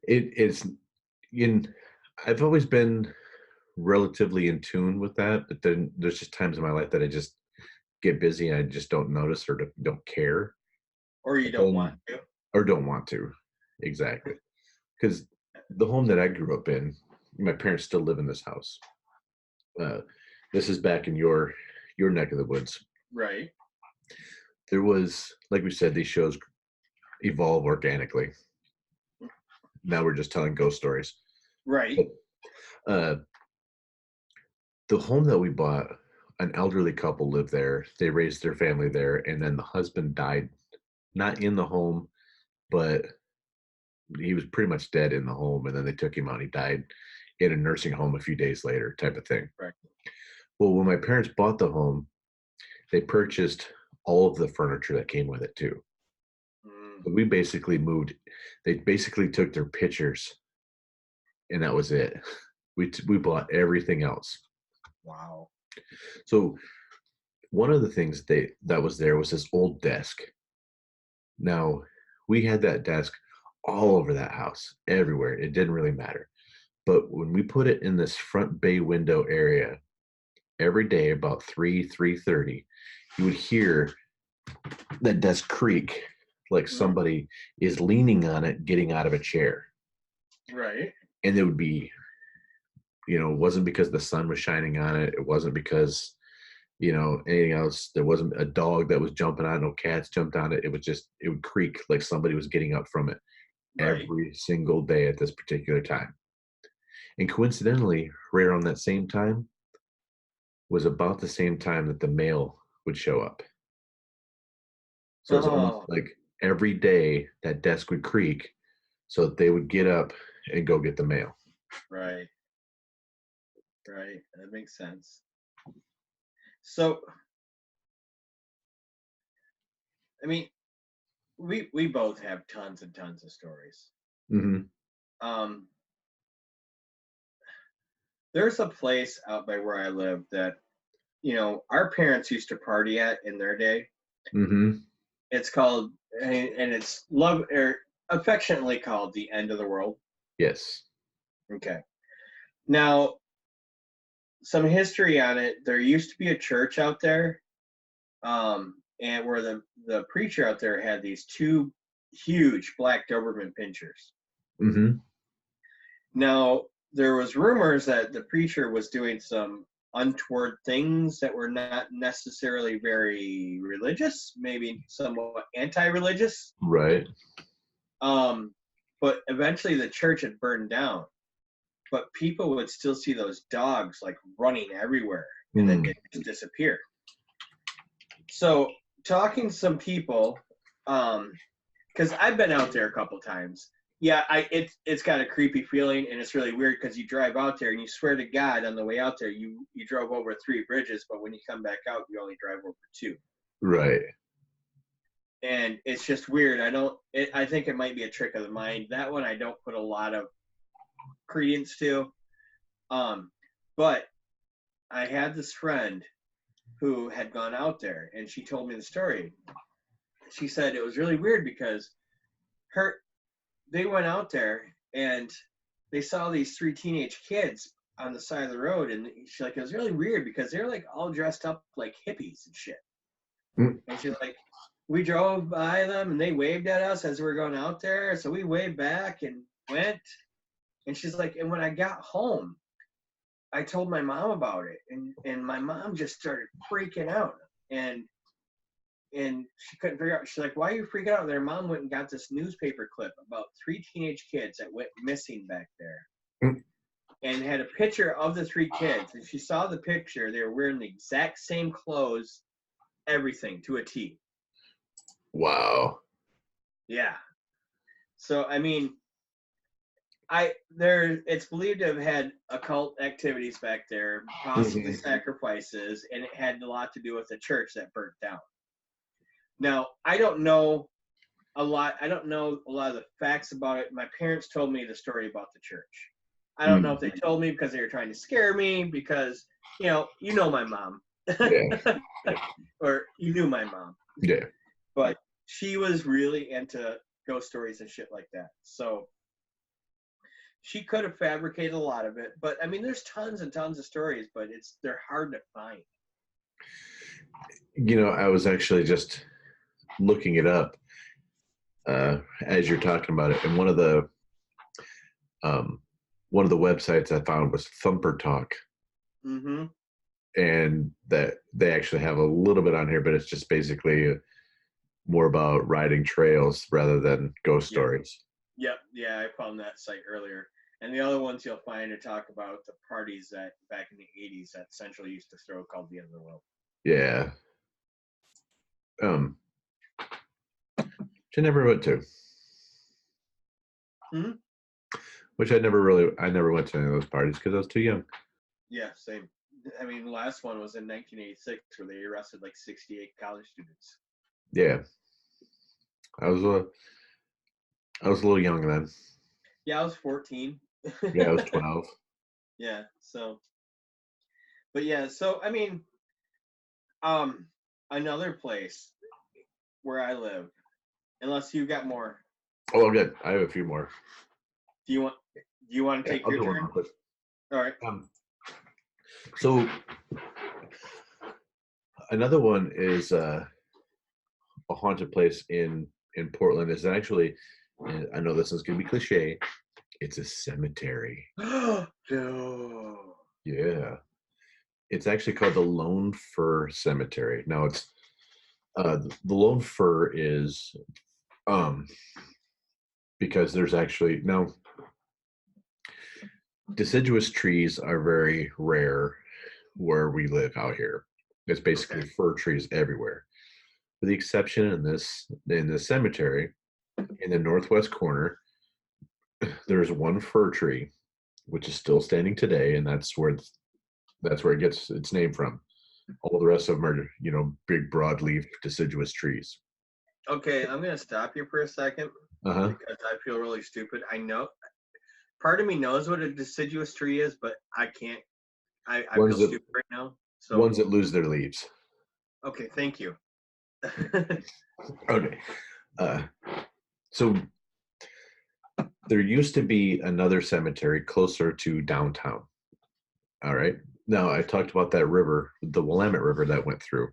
It's I've always been relatively in tune with that, but then there's just times in my life that I just get busy and I just don't notice or don't care. Or you don't want to. Or don't want to. Exactly. Because the home that I grew up in, my parents still live in this house. This is back in your neck of the woods. Right. There was, like we said, these shows evolve organically. Now we're just telling ghost stories. Right. But, the home that we bought, an elderly couple lived there. They raised their family there, and then the husband died, not in the home, but he was pretty much dead in the home, and then they took him out. He died in a nursing home a few days later, type of thing. Right. Well, when my parents bought the home, they purchased all of the furniture that came with it too. So we basically moved. They basically took their pictures, and that was it. We bought everything else. Wow. So one of the things that was there was this old desk. Now, we had that desk all over that house, everywhere. It didn't really matter. But when we put it in this front bay window area, every day about 3:30, you would hear that desk creak like somebody is leaning on it, getting out of a chair. Right. And it would be, it wasn't because the sun was shining on it. It wasn't because, anything else. There wasn't a dog that was jumping on it. No cats jumped on it. It would creak like somebody was getting up from it. Right. every single day at this particular time. And coincidentally, right around that same time was about the same time that the mail would show up. So it's almost Oh, like every day that desk would creak so that they would get up and go get the mail. right. Right. That makes sense. So, I mean, we both have tons and tons of stories. Mm-hmm. Um, there's a place out by where I live that, our parents used to party at in their day. Mm-hmm. It's called, and it's love or affectionately called the End of the World. Yes. Okay. Now, some history on it. There used to be a church out there, and where the preacher out there had these two huge black Doberman pinchers. Mm-hmm. Now, there was rumors that the preacher was doing some untoward things that were not necessarily very religious, maybe somewhat anti-religious. Right. But eventually the church had burned down. But people would still see those dogs like running everywhere and then just disappear. So talking to some people, because I've been out there a couple times. Yeah, it's got a creepy feeling, and it's really weird because you drive out there and you swear to God on the way out there you drove over 3 bridges, but when you come back out you only drive over 2. Right. And it's just weird. I think it might be a trick of the mind. That one I don't put a lot of credence to. But I had this friend who had gone out there, and she told me the story. She said it was really weird because they went out there and they saw these 3 teenage kids on the side of the road, and she's like, it was really weird because they're like all dressed up like hippies and shit. Mm. And she's like, we drove by them and they waved at us as we were going out there, so we waved back and went. And she's like, and when I got home, I told my mom about it, and my mom just started freaking out, and she couldn't figure out. She's like, why are you freaking out? Their mom went and got this newspaper clip about 3 teenage kids that went missing back there, and had a picture of the 3 kids. And she saw the picture. They were wearing the exact same clothes, everything to a T. Wow. Yeah. So I mean, it's believed to have had occult activities back there, possibly sacrifices, and it had a lot to do with the church that burnt down. Now, I don't know a lot of the facts about it. My parents told me the story about the church. I don't know if they told me because they were trying to scare me, because you know my mom. Yeah. Or you knew my mom. Yeah. But she was really into ghost stories and shit like that. So she could have fabricated a lot of it, but I mean, there's tons and tons of stories, but they're hard to find. I was actually just looking it up as you're talking about it, and one of the websites I found was Thumper Talk, and that they actually have a little bit on here, but it's just basically more about riding trails rather than ghost stories. Yep. Yeah, I found that site earlier. And the other ones you'll find to talk about the parties that back in the 80s that Central used to throw called the End of the World. Yeah. Which I never went to. Which I never went to any of those parties because I was too young. Yeah, same. I mean, the last one was in 1986 where they arrested like 68 college students. Yeah. I was a little young then. Yeah, I was 14. Yeah, I was 12. Yeah, so. But yeah, so I mean, another place where I live, unless you got more. Oh, good. I have a few more. Do you want to take your turn? All right. So another one is a haunted place in Portland. Is actually, and I know this is going to be cliche, it's a cemetery. No. Yeah. It's actually called the Lone Fir Cemetery. Now it's the Lone Fir is because there's actually now deciduous trees are very rare where we live out here. It's basically fir trees everywhere. With the exception in this cemetery, in the northwest corner, there's one fir tree, which is still standing today, and that's where it gets its name from. All the rest of them are, big broadleaf deciduous trees. Okay, I'm gonna stop you for a second Uh-huh. because I feel really stupid. I know part of me knows what a deciduous tree is, but I can't. I feel stupid right now. So ones that lose their leaves. okay, thank you. Okay. So there used to be another cemetery closer to downtown. All right. Now, I talked about that river, the Willamette River that went through.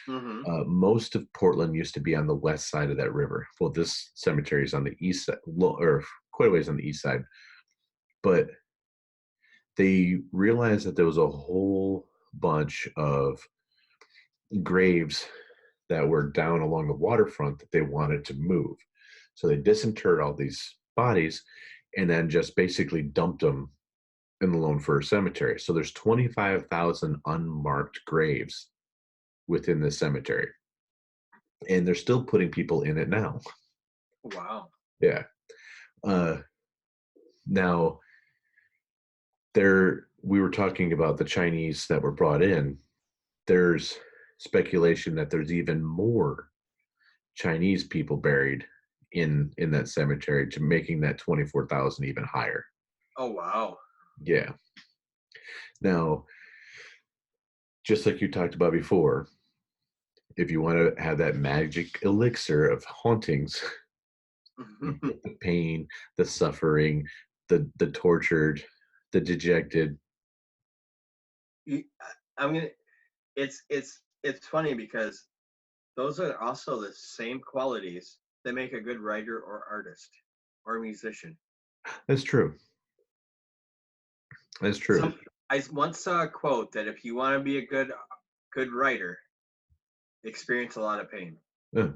Most of Portland used to be on the west side of that river. Well, this cemetery is on the east side, or quite a ways on the east side. But they realized that there was a whole bunch of graves that were down along the waterfront that they wanted to move. So they disinterred all these bodies and then just basically dumped them in the Lone Fir Cemetery. So there's 25,000 unmarked graves within this cemetery. And they're still putting people in it now. Wow. Yeah. Now, we were talking about the Chinese that were brought in. There's speculation that there's even more Chinese people buried in that cemetery, to making that 24,000 even higher. Oh, wow. Yeah. Now, just like you talked about before, if you want to have that magic elixir of hauntings, the pain, the suffering, the tortured, the dejected. It's funny because those are also the same qualities that make a good writer or artist or musician. That's true. That's true. I once saw a quote that if you want to be a good writer, experience a lot of pain. Yeah.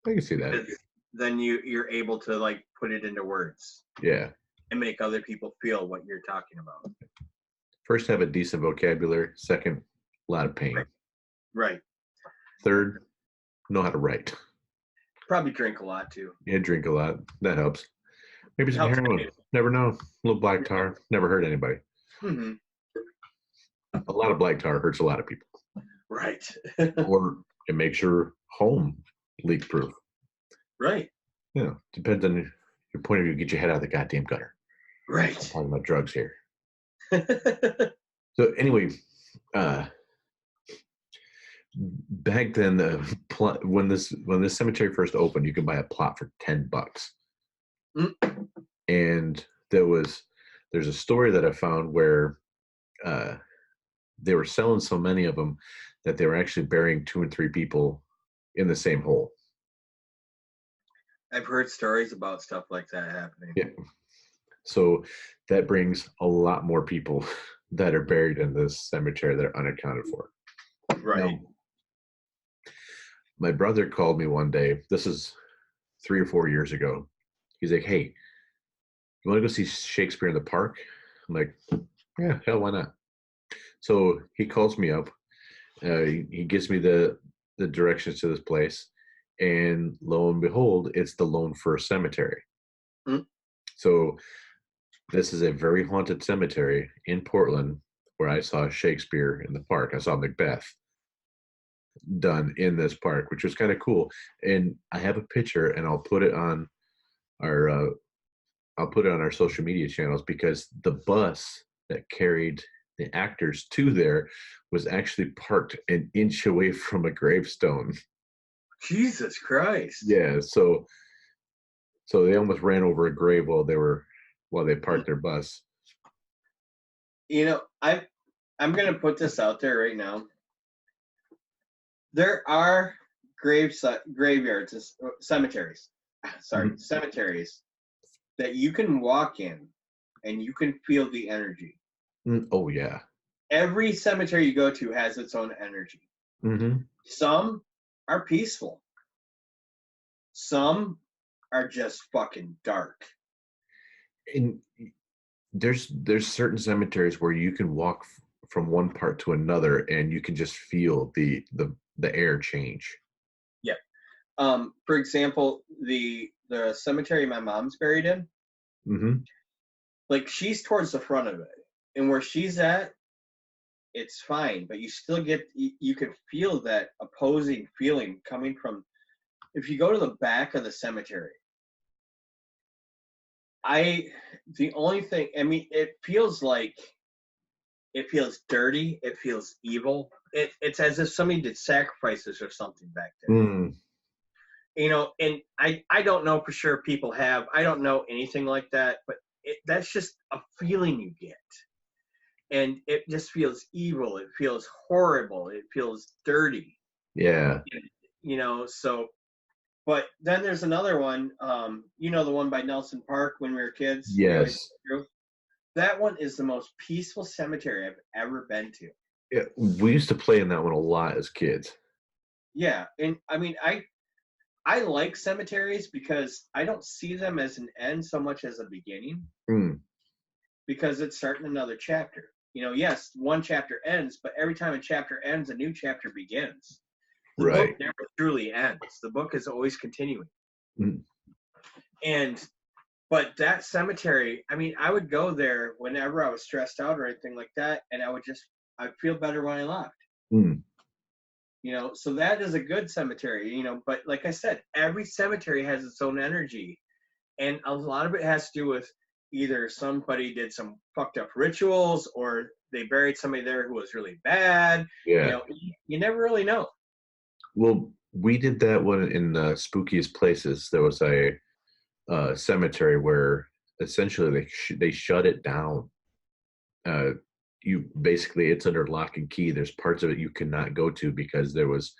I can see that. Because then you're able to like put it into words. Yeah. And make other people feel what you're talking about. First, have a decent vocabulary. Second, a lot of pain. Right. Third, know how to write. Probably drink a lot too. Yeah, drink a lot. That helps. Maybe some heroin. Never know. A little black tar. Never hurt anybody. Mm-hmm. A lot of black tar hurts a lot of people. Right. Or it makes your home leak proof. Right. Yeah. Depends on your point of view. Get your head out of the goddamn gutter. Right. I'm talking about drugs here. So anyway, back then, when this cemetery first opened, you could buy a plot for $10. And there's a story that I found where they were selling so many of them that they were actually burying 2 and 3 people in the same hole. I've heard stories about stuff like that happening. Yeah. So that brings a lot more people that are buried in this cemetery that are unaccounted for. Right. Now, my brother called me one day. This is 3 or 4 years ago. He's like, "Hey, you want to go see Shakespeare in the park?" I'm like, "Yeah, hell, why not?" So he calls me up. He gives me the directions to this place, and lo and behold, it's the Lone Fir Cemetery. So this is a very haunted cemetery in Portland where I saw Shakespeare in the park. I saw Macbeth done in this park, which was kind of cool. And I have a picture, and I'll put it on our social media channels, because the bus that carried the actors to there was actually parked an inch away from a gravestone. Jesus Christ. Yeah, so they almost ran over a grave while they parked their bus. You know, I'm gonna put this out there right now. There are graveyards, cemeteries. Sorry, cemeteries that you can walk in and you can feel the energy. Oh yeah. Every cemetery you go to has its own energy. Some are peaceful. Some are just fucking dark. And there's certain cemeteries where you can walk from one part to another and you can just feel the air change. Yeah. For example, the cemetery my mom's buried in, like she's towards the front of it, and where she's at, it's fine, but you still get, you can feel that opposing feeling coming from, if you go to the back of the cemetery. The only thing, I mean, it feels dirty, it feels evil. It's as if somebody did sacrifices or something back there. You know, and I don't know for sure, people have, I don't know anything like that, but that's just a feeling you get. And it just feels evil. It feels horrible. It feels dirty. Yeah. You know, so, but then there's another one, you know, the one by Nelson Park when we were kids. Yes. That one is the most peaceful cemetery I've ever been to. Yeah, we used to play in that one a lot as kids. Yeah, and I mean, I like cemeteries because I don't see them as an end so much as a beginning. Because it's starting another chapter. You know, yes, one chapter ends, but every time a chapter ends, a new chapter begins. The book never truly ends. The book is always continuing. But that cemetery, I mean, I would go there whenever I was stressed out or anything like that, and I'd feel better when I left. You know, so that is a good cemetery, you know, but like I said, every cemetery has its own energy. And a lot of it has to do with either somebody did some fucked up rituals or they buried somebody there who was really bad. Yeah. You know, you never really know. Well, we did that one in the spookiest places. There was a cemetery where essentially they shut it down. You basically, it's under lock and key. There's parts of it you cannot go to because there was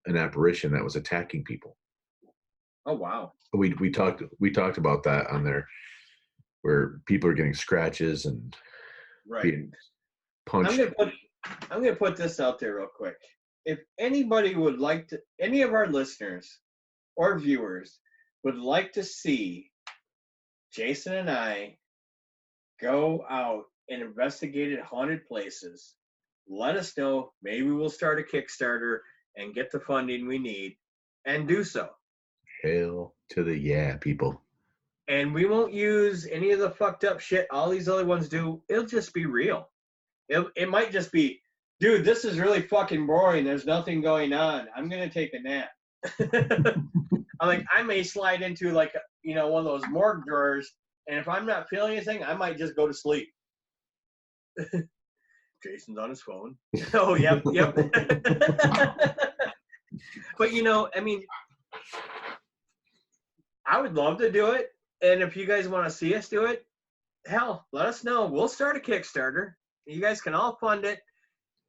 an apparition that was attacking people. Oh wow. We talked about that on there, where people are getting scratches and being punched. I'm gonna put this out there real quick. If anybody would like to, any of our listeners or viewers would like to see Jason and I go out and investigate haunted places, let us know. Maybe we'll start a Kickstarter and get the funding we need and do so. Hell to the yeah, people. And we won't use any of the fucked up shit all these other ones do. It'll just be real. It might just be, dude, this is really fucking boring. There's nothing going on. I'm going to take a nap. I'm like, I may slide into like, you know, one of those morgue drawers. And if I'm not feeling anything, I might just go to sleep. Jason's on his phone. Oh, yep. But, you know, I mean, I would love to do it. And if you guys want to see us do it, hell, let us know. We'll start a Kickstarter. You guys can all fund it.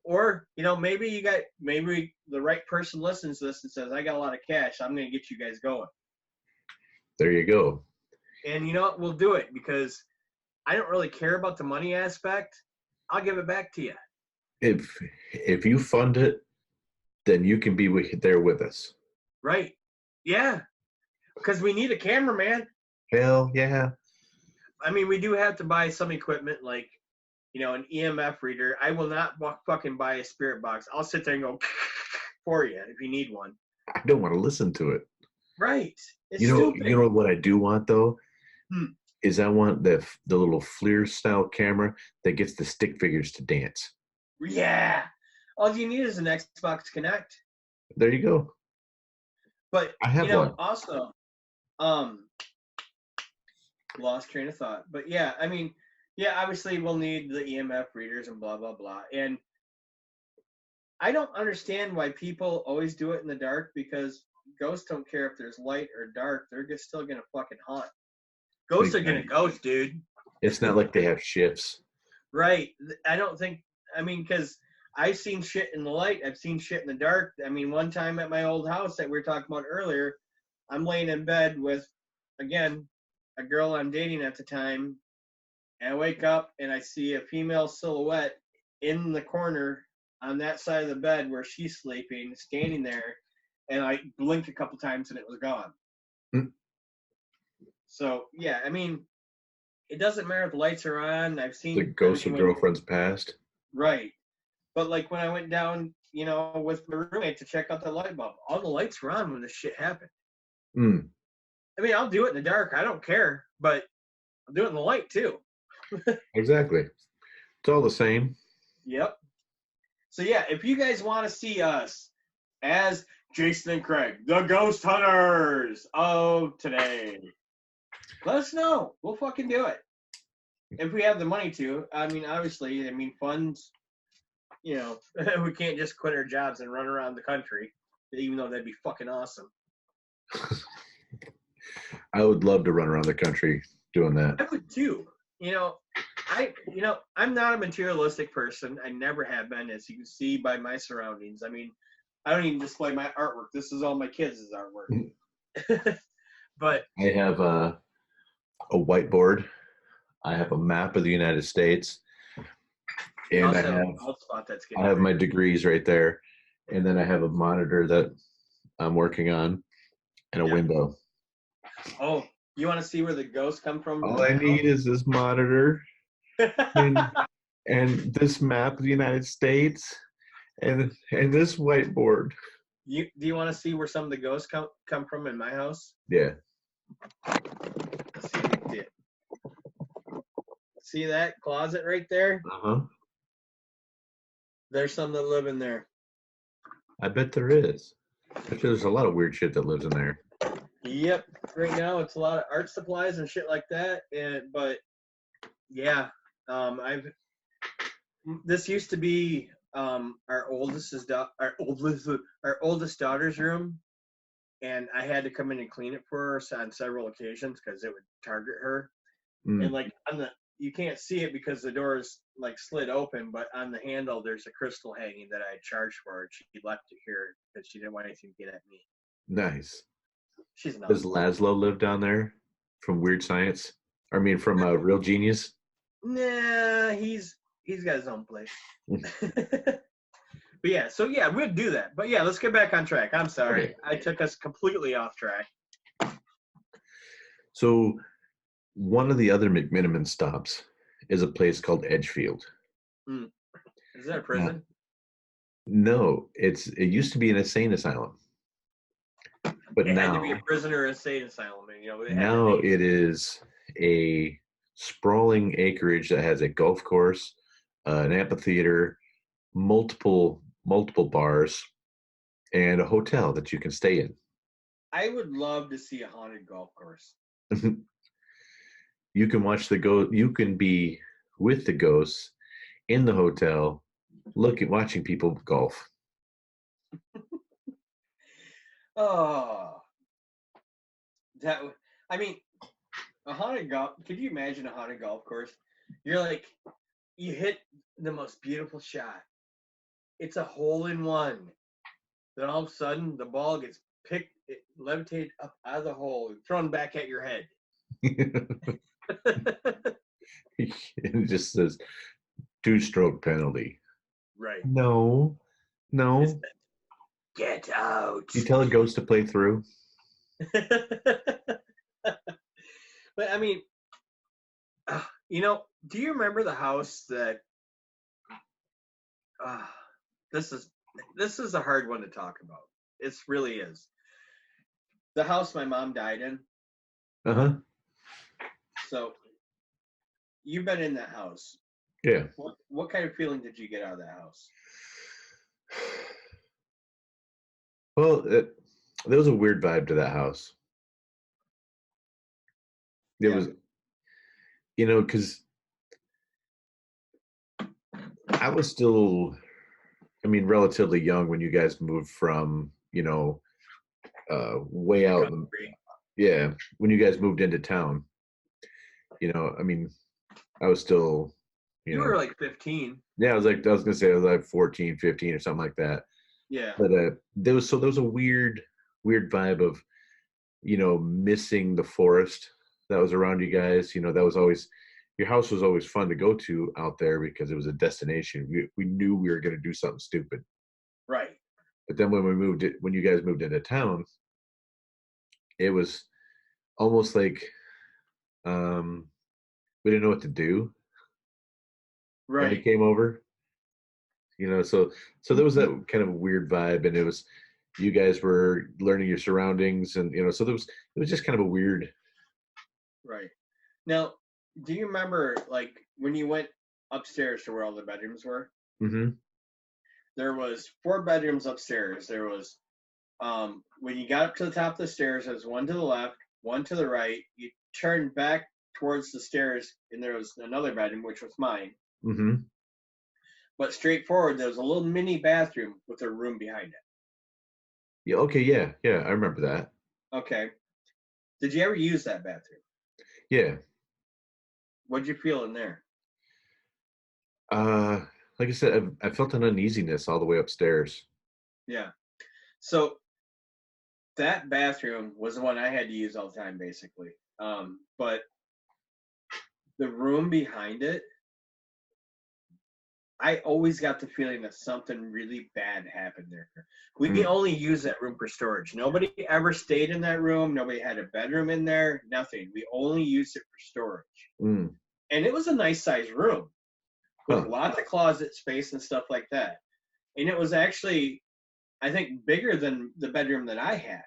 Or, you know, maybe the right person listens to this and says, I got a lot of cash. I'm going to get you guys going. There you go. And you know what? We'll do it because I don't really care about the money aspect. I'll give it back to you. If you fund it, then you can be there with us. Right. Yeah. Because we need a cameraman. Hell yeah. I mean, we do have to buy some equipment like, you know, an EMF reader. I will not fucking buy a spirit box. I'll sit there and go for you if you need one. I don't want to listen to it. Right. It's stupid. You know what I do want though? Is I want the little FLIR style camera that gets the stick figures to dance. Yeah. All you need is an Xbox Connect. There you go. But I have one. Also, lost train of thought. But yeah, I mean, yeah, obviously we'll need the EMF readers and blah, blah, blah. And I don't understand why people always do it in the dark, because ghosts don't care if there's light or dark. They're just still going to fucking haunt. Ghosts are going to ghost, dude. It's not like they have shifts. Right. I don't think, I mean, because I've seen shit in the light. I've seen shit in the dark. I mean, one time at my old house that we were talking about earlier, I'm laying in bed with, again, a girl I'm dating at the time. And I wake up and I see a female silhouette in the corner on that side of the bed where she's sleeping, standing there. And I blinked a couple times and it was gone. So yeah, I mean, it doesn't matter if the lights are on. The ghosts of girlfriends past. Right. But like when I went down, with my roommate to check out the light bulb, all the lights were on when this shit happened. Mm. I mean, I'll do it in the dark. I don't care, but I'll do it in the light too. Exactly. It's all the same. Yep. So yeah, if you guys want to see us as Jason and Craig, the ghost hunters of today, let us know. We'll fucking do it. If we have the money to. I mean, obviously, funds, we can't just quit our jobs and run around the country, even though that'd be fucking awesome. I would love to run around the country doing that. I would too. I'm not a materialistic person. I never have been, as you can see by my surroundings. I mean, I don't even display my artwork. This is all my kids' artwork. But I have a whiteboard. I have a map of the United States. And I have my degrees right there. And then I have a monitor that I'm working on and a window. Oh, you want to see where the ghosts come from? All I need is this monitor and this map of the United States and this whiteboard. Do you want to see where some of the ghosts come from in my house? Yeah. See that closet right there? Uh-huh. There's some that live in there. I bet there is. Actually, there's a lot of weird shit that lives in there. Yep. Right now, it's a lot of art supplies and shit like that. But yeah, this used to be our oldest daughter's room, and I had to come in and clean it for her on several occasions because it would target her. And like you can't see it because the door is like slid open, but on the handle there's a crystal hanging that I charged for, and she left it here because she didn't want anything to get at me. Nice. She's not. Does Laszlo live down there from Weird Science? I mean, from Real Genius? Nah, he's got his own place. But yeah, so yeah, we'll do that. But yeah, let's get back on track. I'm sorry. Okay. I took us completely off track. So one of the other McMiniman stops is a place called Edgefield. Is that a prison? No, it used to be an insane asylum. But it now had to be a prison or insane asylum. Now it is a sprawling acreage that has a golf course, an amphitheater, multiple bars, and a hotel that you can stay in. I would love to see a haunted golf course. You can watch you can be with the ghosts in the hotel, watching people golf. Oh, a haunted golf. Could you imagine a haunted golf course? You're like, you hit the most beautiful shot. It's a hole in one. Then all of a sudden, the ball gets levitated up out of the hole and thrown back at your head. It just says 2-stroke penalty. Right. No. Get out. You tell a ghost to play through. But I mean, do you remember the house that? This is a hard one to talk about. It really is. The house my mom died in. Uh-huh. So, you've been in that house. Yeah. What kind of feeling did you get out of that house? Well, there was a weird vibe to that house. It was, because I was still, relatively young when you guys moved from, way out. Yeah, when you guys moved into town. I was still, you were like 15. Yeah, I was gonna say I was like 14, 15 or something like that. Yeah. But there was a weird vibe of, missing the forest that was around you guys. That was always, your house was always fun to go to out there because it was a destination. We knew we were going to do something stupid. Right. But then when you guys moved into town, it was almost like We didn't know what to do when he Right. came over. So there was that kind of weird vibe, and it was you guys were learning your surroundings, and so it was just kind of a weird. Right. Now, do you remember like when you went upstairs to where all the bedrooms were? Mm-hmm. There was 4 bedrooms upstairs. There was when you got up to the top of the stairs, there was one to the left, one to the right. You turned back towards the stairs, and there was another bedroom, which was mine. Mm-hmm. But straightforward, there was a little mini bathroom with a room behind it. Yeah. Okay. Yeah. Yeah. I remember that. Okay. Did you ever use that bathroom? Yeah. What'd you feel in there? Uh, like I said, I felt an uneasiness all the way upstairs. Yeah. So that bathroom was the one I had to use all the time, basically. But the room behind it, I always got the feeling that something really bad happened there. We only used that room for storage. Nobody ever stayed in that room. Nobody had a bedroom in there. Nothing. We only used it for storage. Mm. And it was a nice sized room with Huh. lots of closet space and stuff like that. And it was actually, I think, bigger than the bedroom that I had,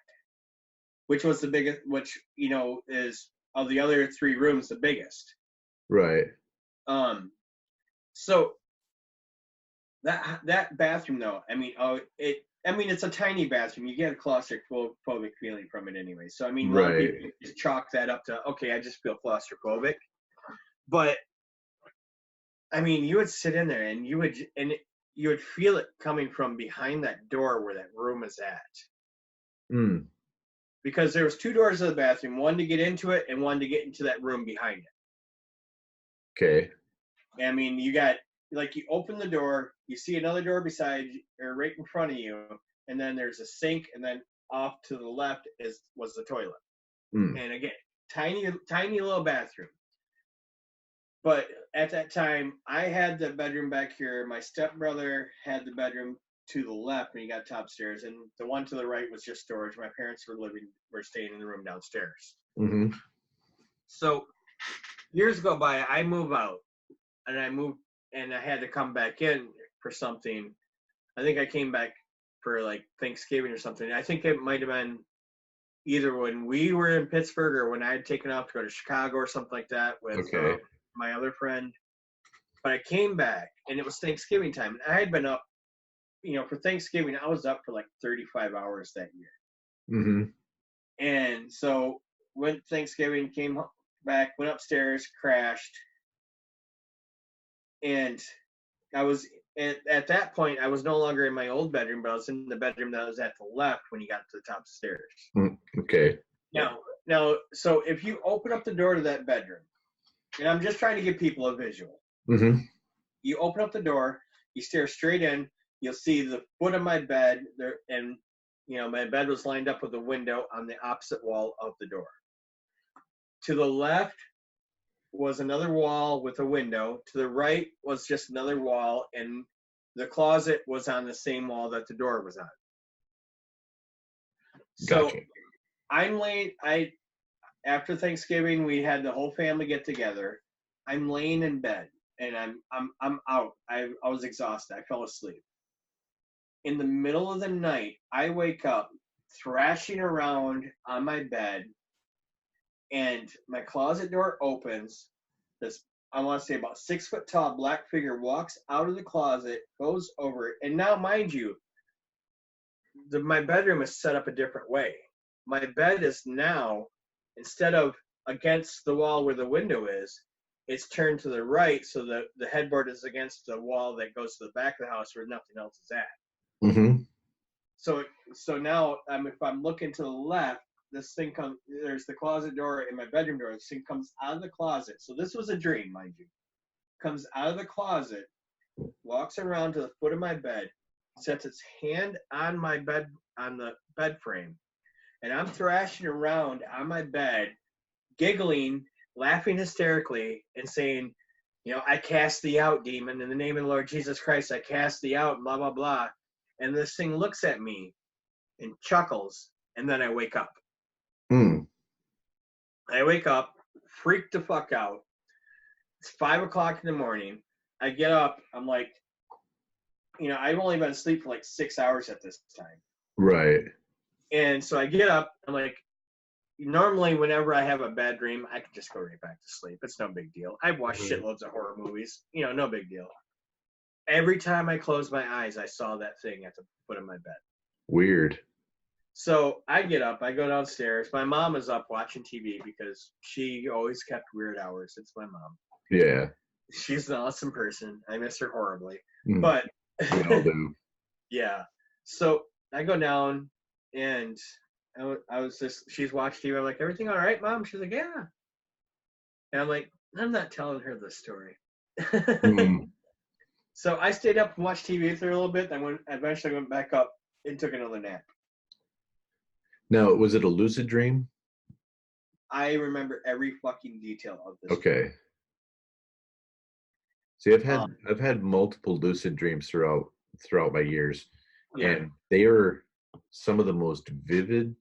which was the biggest, which, is of the other 3 rooms, the biggest. Right. So that bathroom though, it's a tiny bathroom. You get a claustrophobic feeling from it anyway. So a lot of Right. people just chalk that up to, okay, I just feel claustrophobic. But you would sit in there and you would feel it coming from behind that door where that room is at. Mm. Because there was 2 doors to the bathroom, one to get into it and one to get into that room behind it. Okay. You got, like, you open the door, you see another door beside you, or right in front of you, and then there's a sink, and then off to the left was the toilet. Mm. And again, tiny little bathroom. But at that time, I had the bedroom back here. My stepbrother had the bedroom to the left when you got top stairs, and the one to the right was just storage. My parents were staying in the room downstairs. Mm-hmm. So years go by, I move out, and I had to come back in for something. I think I came back for like Thanksgiving or something. I think it might have been either when we were in Pittsburgh or when I had taken off to go to Chicago or something like that with my other friend. But I came back, and it was Thanksgiving time. And I had been up, for Thanksgiving, I was up for like 35 hours that year. Mm-hmm. And so went Thanksgiving, came back, went upstairs, crashed. And I was at that point, I was no longer in my old bedroom, but I was in the bedroom that was at the left when you got to the top of the stairs. Okay. Now, so if you open up the door to that bedroom, and I'm just trying to give people a visual. Mm-hmm. You open up the door, you stare straight in, you'll see the foot of my bed there, and my bed was lined up with a window on the opposite wall of the door. To the left was another wall with a window. To the right was just another wall, and the closet was on the same wall that the door was on. So Gotcha. I'm laying. After Thanksgiving, we had the whole family get together. I'm laying in bed, and I'm out. I was exhausted. I fell asleep. In the middle of the night, I wake up thrashing around on my bed, and my closet door opens. This, I want to say, about 6 foot tall black figure walks out of the closet, goes over it, and now, mind you, my bedroom is set up a different way. My bed is now, instead of against the wall where the window is, it's turned to the right, so the headboard is against the wall that goes to the back of the house where nothing else is at. Mm-hmm. So now, if I'm looking to the left, this thing comes. There's the closet door and my bedroom door. This thing comes out of the closet. So this was a dream, mind you. Comes out of the closet, walks around to the foot of my bed, sets its hand on my bed, on the bed frame, and I'm thrashing around on my bed, giggling, laughing hysterically, and saying, I cast thee out, demon, in the name of the Lord Jesus Christ. I cast thee out, blah blah blah. And this thing looks at me and chuckles, and then I wake up. Mm. I wake up, freaked the fuck out. It's 5 o'clock in the morning. I get up. I'm like, I've only been asleep for like 6 hours at this time. Right. And so I get up. I'm like, normally whenever I have a bad dream, I can just go right back to sleep. It's no big deal. I've watched shitloads of horror movies. No big deal. Every time I closed my eyes, I saw that thing at the foot of my bed. Weird. So I get up, I go downstairs. My mom is up watching TV because she always kept weird hours. It's my mom. Yeah. She's an awesome person. I miss her horribly. Mm. But we all do. Yeah. So I go down and she's watching TV. I'm like, everything all right, Mom? She's like, yeah. And I'm like, I'm not telling her this story. Mm. So I stayed up and watched TV with her a little bit. Then eventually went back up and took another nap. Now, was it a lucid dream? I remember every fucking detail of this. Okay. See, I've had multiple lucid dreams throughout my years, and they are some of the most vivid,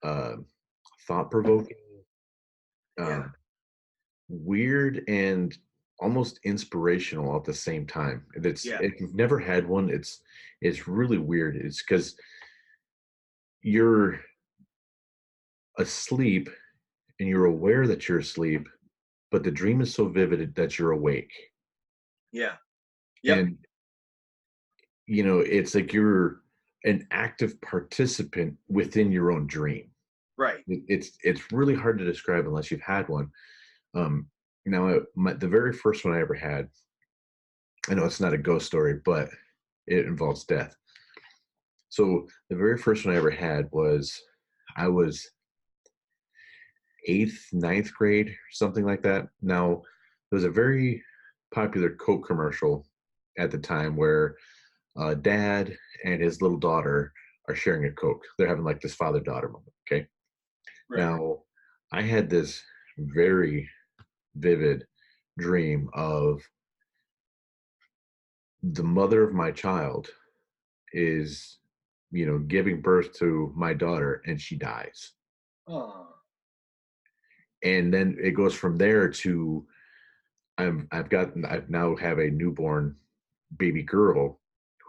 thought-provoking, weird, and almost inspirational at the same time. If you've never had one, it's really weird. It's because you're asleep and you're aware that you're asleep, but the dream is so vivid that you're awake. Yeah. Yep. And it's like you're an active participant within your own dream. Right. It's really hard to describe unless you've had one. Now, the very first one I ever had, I know it's not a ghost story, but it involves death. So the very first one I ever had was, I was 8th, 9th grade, something like that. Now, there was a very popular Coke commercial at the time where dad and his little daughter are sharing a Coke. They're having like this father-daughter moment, okay? Right. Now, I had this very vivid dream of the mother of my child is, giving birth to my daughter, and she dies. Oh. And then it goes from there to I now have a newborn baby girl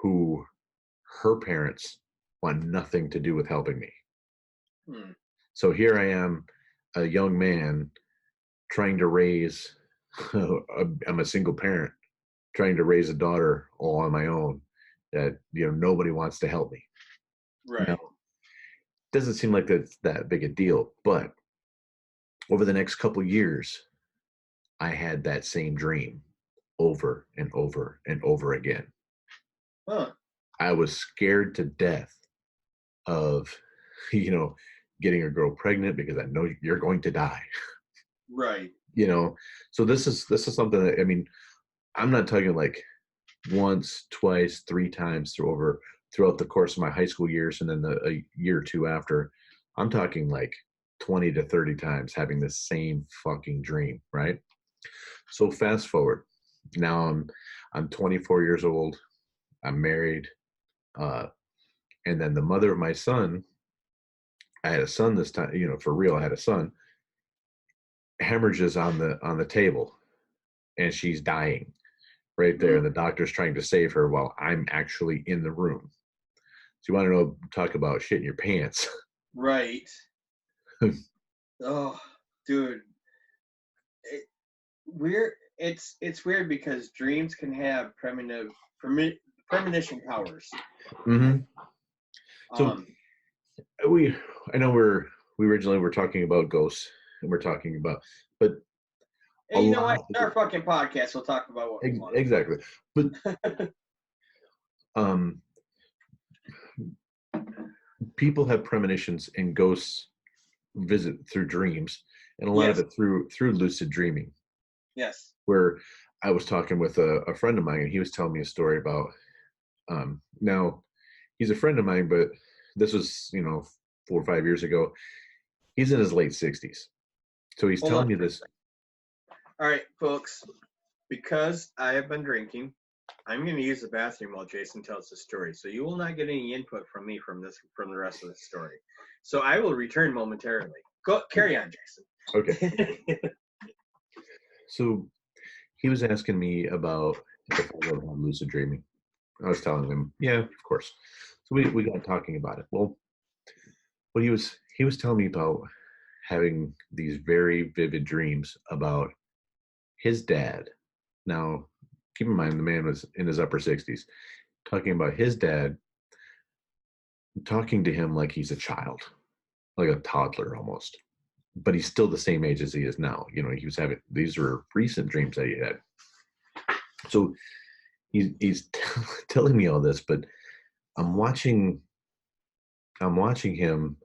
who her parents want nothing to do with helping me. So here I am, a young man trying to raise, I'm a single parent, trying to raise a daughter all on my own that, nobody wants to help me. Right. Now, doesn't seem like that's that big a deal, but over the next couple years, I had that same dream over and over and over again. Huh. I was scared to death of, getting a girl pregnant because I know you're going to die. Right. So this is something that, I'm not talking like once, twice, 3 times throughout the course of my high school years and then a year or two after. I'm talking like 20 to 30 times having the same fucking dream, right? So fast forward. Now I'm 24 years old. I'm married. And then the mother of my son, I had a son this time, for real, I had a son, hemorrhages on the table, and she's dying right there. And the doctor's trying to save her while I'm actually in the room. So you want to talk about shit in your pants. Right. Oh, dude. It's weird because dreams can have premonition powers. Mm-hmm. So I know we originally were talking about ghosts, and we're talking about, but hey, you know what? Our fucking podcast, we'll talk about what we want. Exactly. But people have premonitions, and ghosts visit through dreams, and a lot of it through lucid dreaming. Yes. Where I was talking with a friend of mine, and he was telling me a story about, now he's a friend of mine, but this was, 4 or 5 years ago. He's in his late 60s. So he's telling me this. All right, folks, because I have been drinking, I'm going to use the bathroom while Jason tells the story. So you will not get any input from me from the rest of the story. So I will return momentarily. Carry on, Jason. Okay. So he was asking me about if I ever had lucid dreaming. I was telling him, yeah, of course. So we got talking about it. Well, what he was telling me about having these very vivid dreams about his dad. Now, keep in mind the man was in his upper 60s, talking about his dad, talking to him like he's a child, like a toddler almost. But he's still the same age as he is now. You know, he was having these were recent dreams that he had. So he's telling me all this, but I'm watching him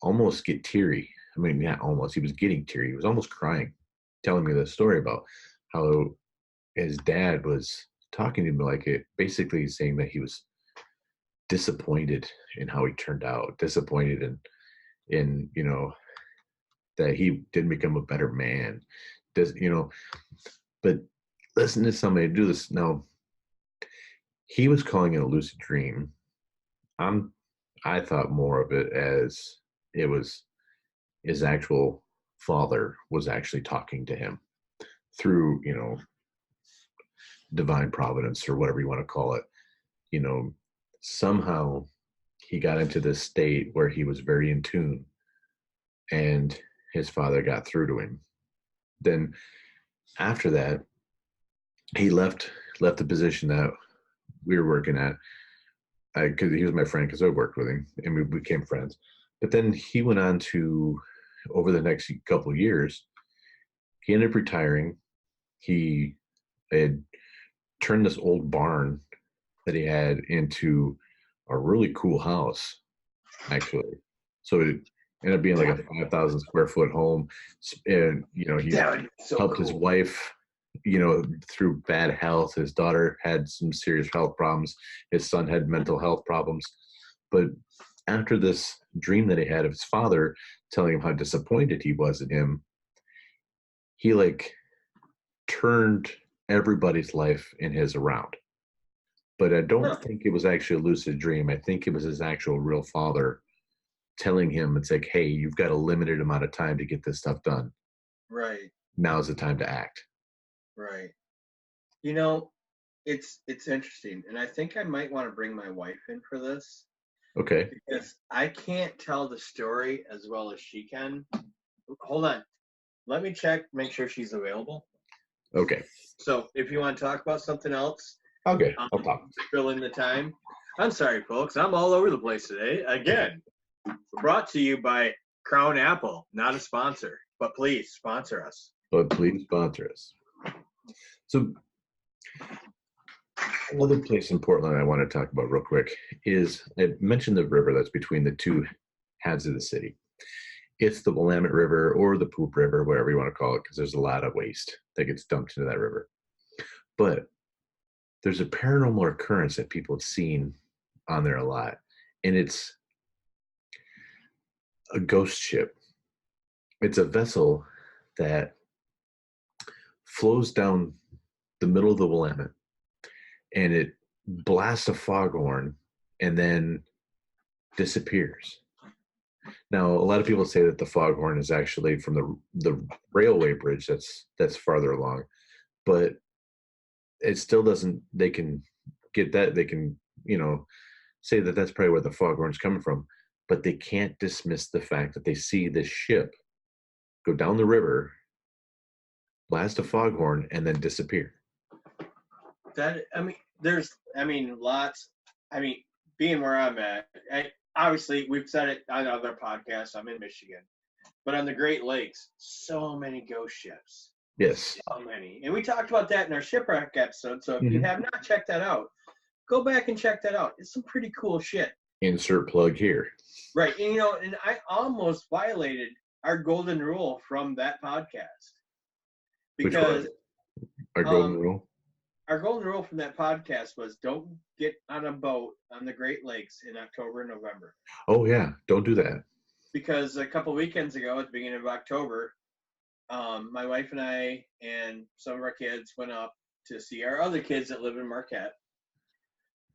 almost get teary. I mean, not almost. He was getting teary. He was almost crying, telling me this story about how his dad was talking to me like it, basically saying that he was disappointed in how he turned out, disappointed in that he didn't become a better man. But listen to somebody do this now. He was calling it a lucid dream. I thought more of it as it was his actual father was actually talking to him through, divine providence or whatever you want to call it. Somehow he got into this state where he was very in tune and his father got through to him. Then after that, he left the position that we were working at. Because he was my friend, because I worked with him and we became friends. But then he went on to, over the next couple of years, he ended up retiring. He had turned this old barn that he had into a really cool house, actually. So it ended up being like a 5,000 square foot home. And, he helped his wife, through bad health. His daughter had some serious health problems. His son had mental health problems. But after this dream that he had of his father telling him how disappointed he was in him, he turned everybody's life in his around. But I don't think it was actually a lucid dream. I think it was his actual real father telling him, it's like, hey, you've got a limited amount of time to get this stuff done. Right. Now's the time to act. Right. It's interesting, and I think I might want to bring my wife in for this. Okay. Because I can't tell the story as well as she can. Hold on. Let me check, make sure she's available. Okay. So if you want to talk about something else, okay, I'll talk. Fill in the time. I'm sorry, folks. I'm all over the place today. Again, brought to you by Crown Apple, not a sponsor, but please sponsor us. But please sponsor us. So another place in Portland I want to talk about real quick is, I mentioned the river that's between the two halves of the city. It's the Willamette River or the Poop River, whatever you want to call it, because there's a lot of waste that gets dumped into that river. But there's a paranormal occurrence that people have seen on there a lot, and it's a ghost ship. It's a vessel that flows down the middle of the Willamette, and it blasts a foghorn and then disappears. Now, a lot of people say that the foghorn is actually from the railway bridge that's farther along, but it still doesn't. They can get that. They can, say that that's probably where the foghorn's coming from, but they can't dismiss the fact that they see this ship go down the river, blast a foghorn, and then disappear. Lots. Being where I'm at, obviously we've said it on other podcasts. I'm in Michigan, but on the Great Lakes, so many ghost ships. Yes. So many. And we talked about that in our shipwreck episode. So if you have not checked that out, go back and check that out. It's some pretty cool shit. Insert plug here. Right. And I almost violated our golden rule from that podcast. Because our golden rule? Our golden rule from that podcast was don't get on a boat on the Great Lakes in October and November. Oh, yeah. Don't do that. Because a couple weekends ago, at the beginning of October, my wife and I and some of our kids went up to see our other kids that live in Marquette.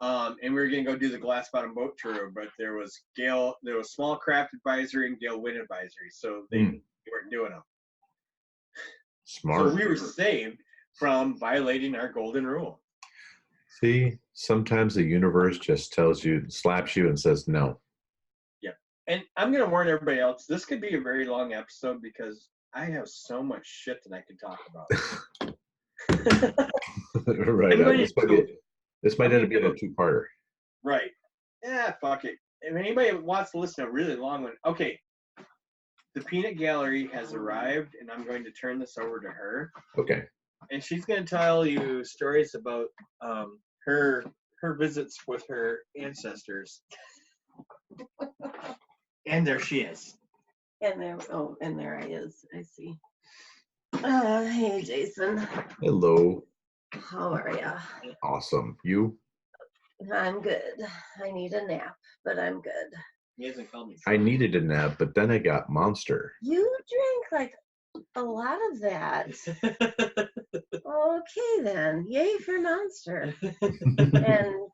And we were going to go do the glass bottom boat tour, but there was small craft advisory and gale wind advisory. So they we weren't doing them. Smart. So we were saved from violating our golden rule. See, sometimes the universe just tells you, slaps you and says no. Yeah. And I'm going to warn everybody else, this could be a very long episode because I have so much shit that I could talk about. Right. This might end up being a two-parter. Right. Yeah, fuck it. If anybody wants to listen to a really long one, okay. The Peanut Gallery has arrived, and I'm going to turn this over to her. Okay. And she's going to tell you stories about her visits with her ancestors. And there she is. And there I is. I see. Hey, Jason. Hello. How are ya? Awesome. You? I'm good. I need a nap, but I'm good. He hasn't called me. I needed a nap, but then I got Monster. You drank like a lot of that. Okay then. Yay for Monster. And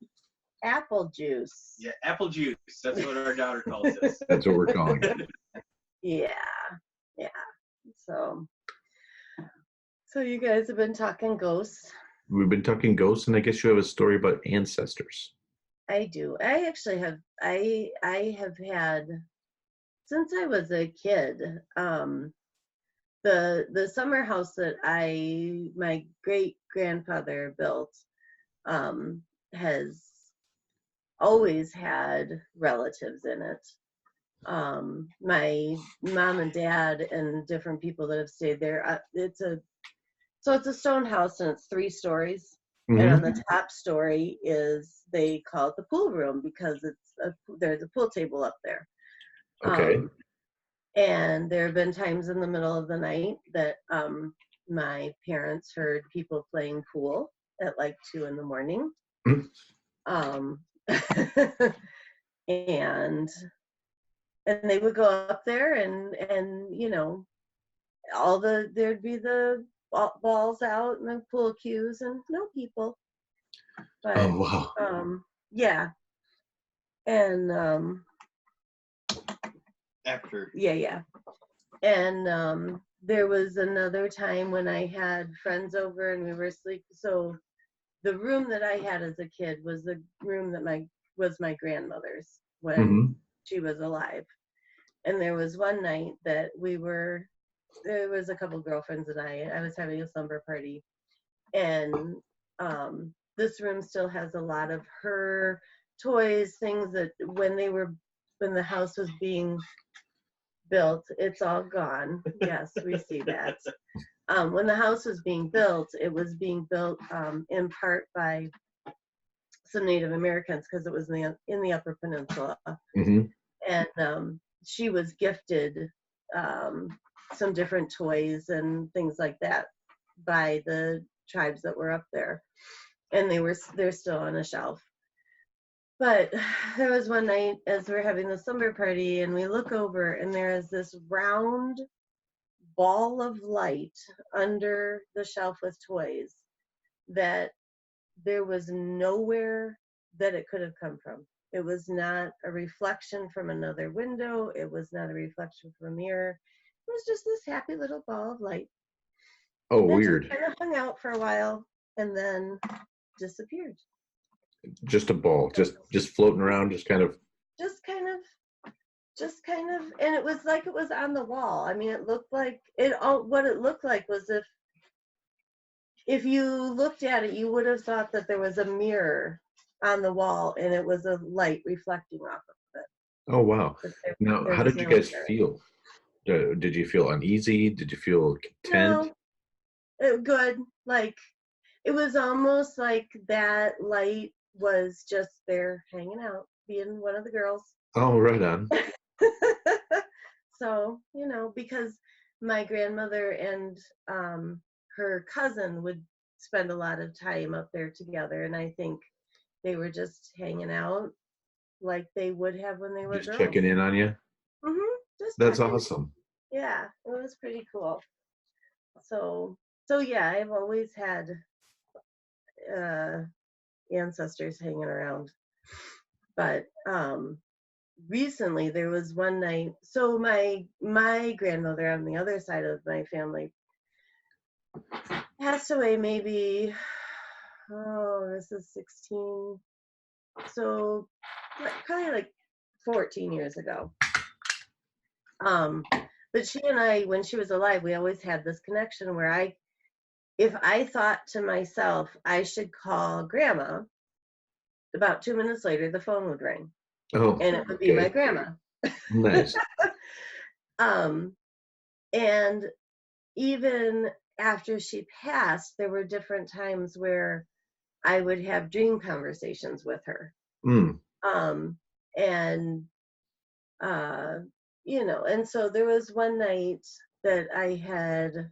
apple juice. Yeah, apple juice. That's what our daughter calls it. That's what we're calling it. Yeah. So you guys have been talking ghosts. We've been talking ghosts, and I guess you have a story about ancestors. I do. I actually have. I have had since I was a kid. The summer house that my great grandfather built has always had relatives in it. My mom and dad and different people that have stayed there. It's a stone house, and it's 3 stories. Mm-hmm. And on the top story is, they call it the pool room because there's a pool table up there. Okay. And there have been times in the middle of the night that my parents heard people playing pool at like 2 in the morning. And they would go up there and you know, there'd be the balls out and the pool cues and no people. But, oh wow. Yeah. And After. Yeah. And there was another time when I had friends over and we were asleep. So the room that I had as a kid was the room that was my grandmother's when she was alive. And there was one night that there was a couple girlfriends and I was having a slumber party. And this room still has a lot of her toys, things that when the house was being built, it's all gone. Yes, we see that. When the house was being built, it was being built in part by some Native Americans because it was in the Upper Peninsula. And she was gifted some different toys and things like that by the tribes that were up there, and they're still on a shelf. But there was one night as we're having the slumber party and we look over and there is this round ball of light under the shelf with toys that there was nowhere that it could have come from. It was not a reflection from another window. It was not a reflection from a mirror. It was just this happy little ball of light. Oh, that weird. Just kind of hung out for a while and then disappeared. Just a ball, just floating around, just kind of, and it was like it was on the wall. I mean, it looked like what it looked like was if you looked at it, you would have thought that there was a mirror on the wall and it was a light reflecting off of it. Oh, wow. Now, how did you guys feel? Did you feel uneasy? Did you feel content? No, good. Like, it was almost like that light was just there hanging out, being one of the girls. Oh, right on. So, you know, because my grandmother and her cousin would spend a lot of time up there together, and I think they were just hanging out like they would have when they were just girls. Checking in on you? That's awesome. Yeah, it was pretty cool. So yeah, I've always had ancestors hanging around. But recently there was one night. So my grandmother on the other side of my family passed away maybe, this is 16, so probably like 14 years ago. But she and I, when she was alive, we always had this connection where if I thought to myself I should call grandma, about 2 minutes later the phone would ring. Oh, and it would be my grandma. Nice. And even after she passed, there were different times where I would have dream conversations with her. And and so there was one night that I had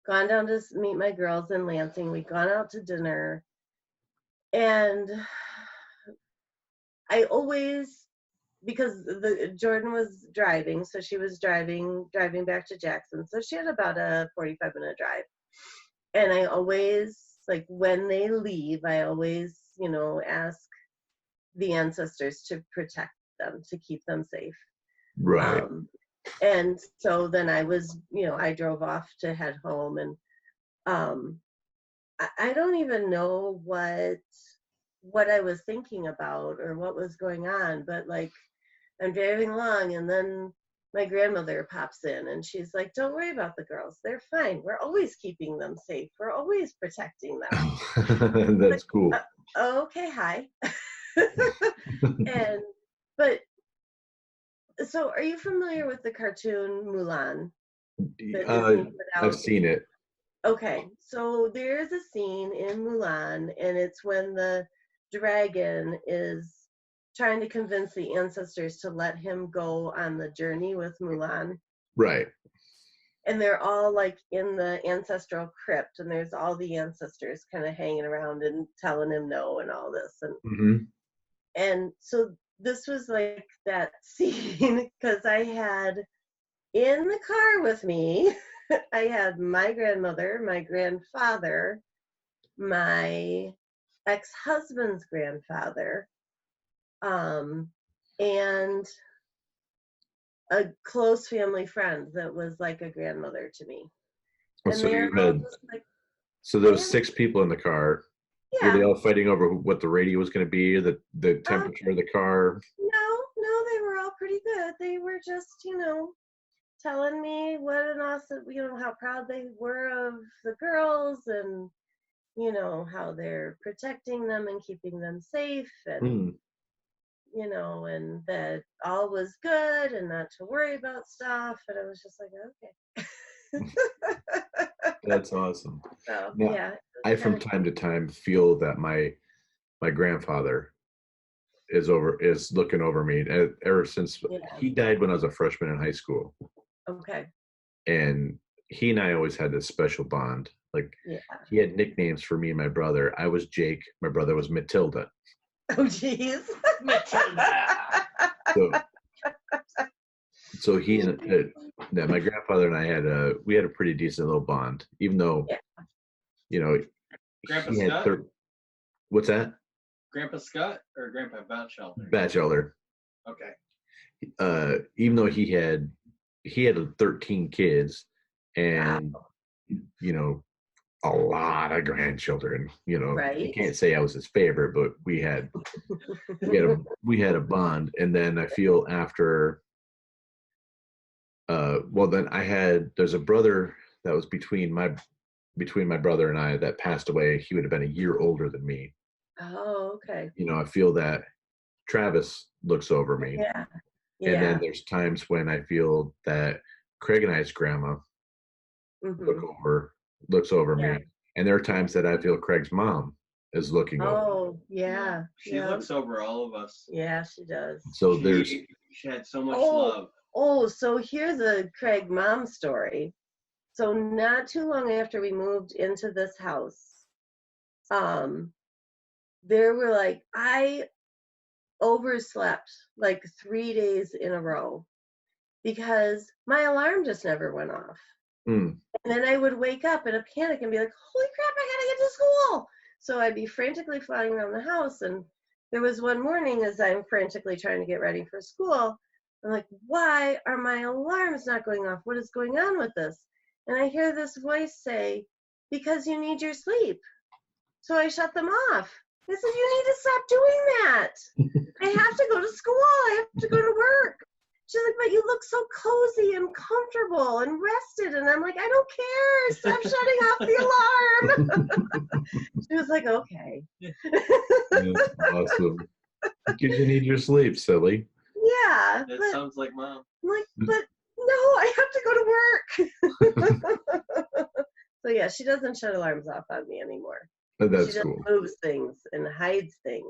gone down to meet my girls in Lansing. We'd gone out to dinner, and I always, because Jordan was driving, so she was driving back to Jackson, so she had about a 45-minute drive. And I always, like, when they leave, I always, ask the ancestors to protect them, to keep them safe. Right. And so then I was, I drove off to head home, and I don't even know what I was thinking about or what was going on, but like, I'm driving along, and then my grandmother pops in, and she's like, "Don't worry about the girls. They're fine. We're always keeping them safe. We're always protecting them." That's like, cool. Okay, hi. But so are you familiar with the cartoon Mulan? I've seen it. Okay, so there's a scene in Mulan, and it's when the dragon is trying to convince the ancestors to let him go on the journey with Mulan. Right. And they're all like in the ancestral crypt, and there's all the ancestors kind of hanging around and telling him no and all this. And and so this was like that scene, because I had in the car with me, I had my grandmother, my grandfather, my ex-husband's grandfather, and a close family friend that was like a grandmother to me. And so you had, like, so there was 6 people in the car. Yeah. Were they all fighting over what the radio was going to be, the temperature of the car? No, they were all pretty good. They were just, telling me what an awesome, how proud they were of the girls, and how they're protecting them and keeping them safe, and and that all was good and not to worry about stuff. And I was just like, okay. That's awesome. So, now, yeah. I from time to time feel that my grandfather is looking over me ever since he died when I was a freshman in high school. Okay. And he and I always had this special bond. Like, he had nicknames for me and my brother. I was Jake. My brother was Matilda. Oh, jeez. Matilda. So he and my grandfather and I we had a pretty decent little bond, even though, Grandpa he had Schutt? What's that? Grandpa Schutt or Grandpa Batchelder? Batchelder. Okay. Even though he had 13 kids, and a lot of grandchildren. Right. You can't say I was his favorite, but we had a bond. And then I feel after, then there's a brother that was between my brother and I that passed away. He would have been a year older than me. Oh, okay. I feel that Travis looks over me. Yeah. And then there's times when I feel that Craig and I's grandma looks over me. And there are times that I feel Craig's mom is looking over. Oh, yeah. She looks over all of us. Yeah, she does. So she had so much love. Oh, so here's a Craig mom story. So not too long after we moved into this house, there were I overslept 3 days in a row because my alarm just never went off. And then I would wake up in a panic and be like, holy crap, I gotta get to school. So I'd be frantically flying around the house, and there was one morning as I'm frantically trying to get ready for school, I'm like, why are my alarms not going off? What is going on with this? And I hear this voice say, because you need your sleep. So I shut them off. I said, you need to stop doing that. I have to go to school. I have to go to work. She's like, but you look so cozy and comfortable and rested. And I'm like, I don't care. Stop shutting off the alarm. She was like, okay. That's awesome. Because you need your sleep, silly. Yeah. That sounds like Mom. I'm like, but no, I have to go to work. So yeah, she doesn't shut alarms off on me anymore. That's she just cool. moves things and hides things.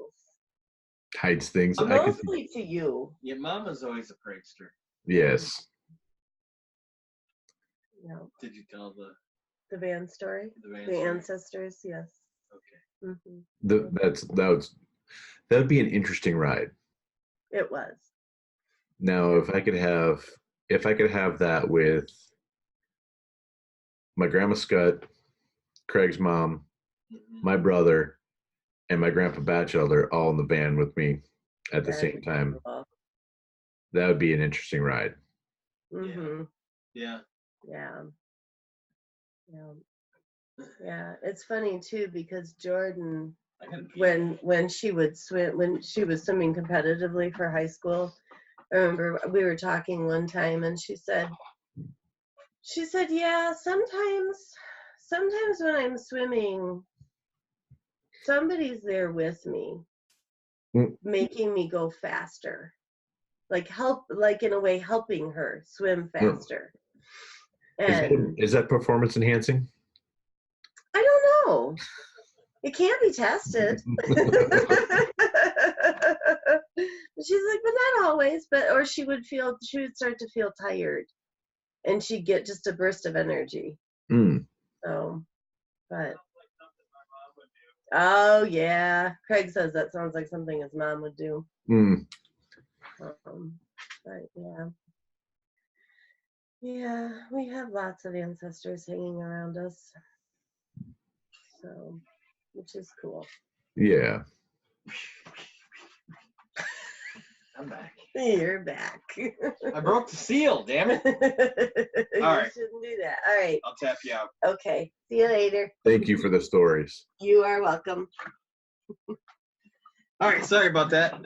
Hides things. Mostly to you. Your Mama's always a prankster. Yes. No. Did you tell the van story? The story? Ancestors, yes. Okay. Mm-hmm. That'd be an interesting ride. It was. Now, if I could have that with my grandma Schutt, Craig's mom, my brother, and my grandpa Batchelder all in the van with me at the same time, that would be an interesting ride. Mm-hmm. Yeah. Yeah. Yeah. It's funny too because Jordan, when she would swim, when she was swimming competitively for high school, I remember we were talking one time and she said, yeah, sometimes when I'm swimming, somebody's there with me, making me go faster, like in a way helping her swim faster. And is that performance enhancing? I don't know. It can't be tested. She's like, but not always. Or she would start to feel tired, and she'd get just a burst of energy. So, but. Oh yeah, Craig says that sounds like something his mom would do. But yeah, we have lots of ancestors hanging around us, so which is cool. Yeah. I'm back. You're back. I broke the seal, damn it. All right. You shouldn't do that. All right. I'll tap you out. Okay. See you later. Thank you for the stories. You are welcome. All right. Sorry about that.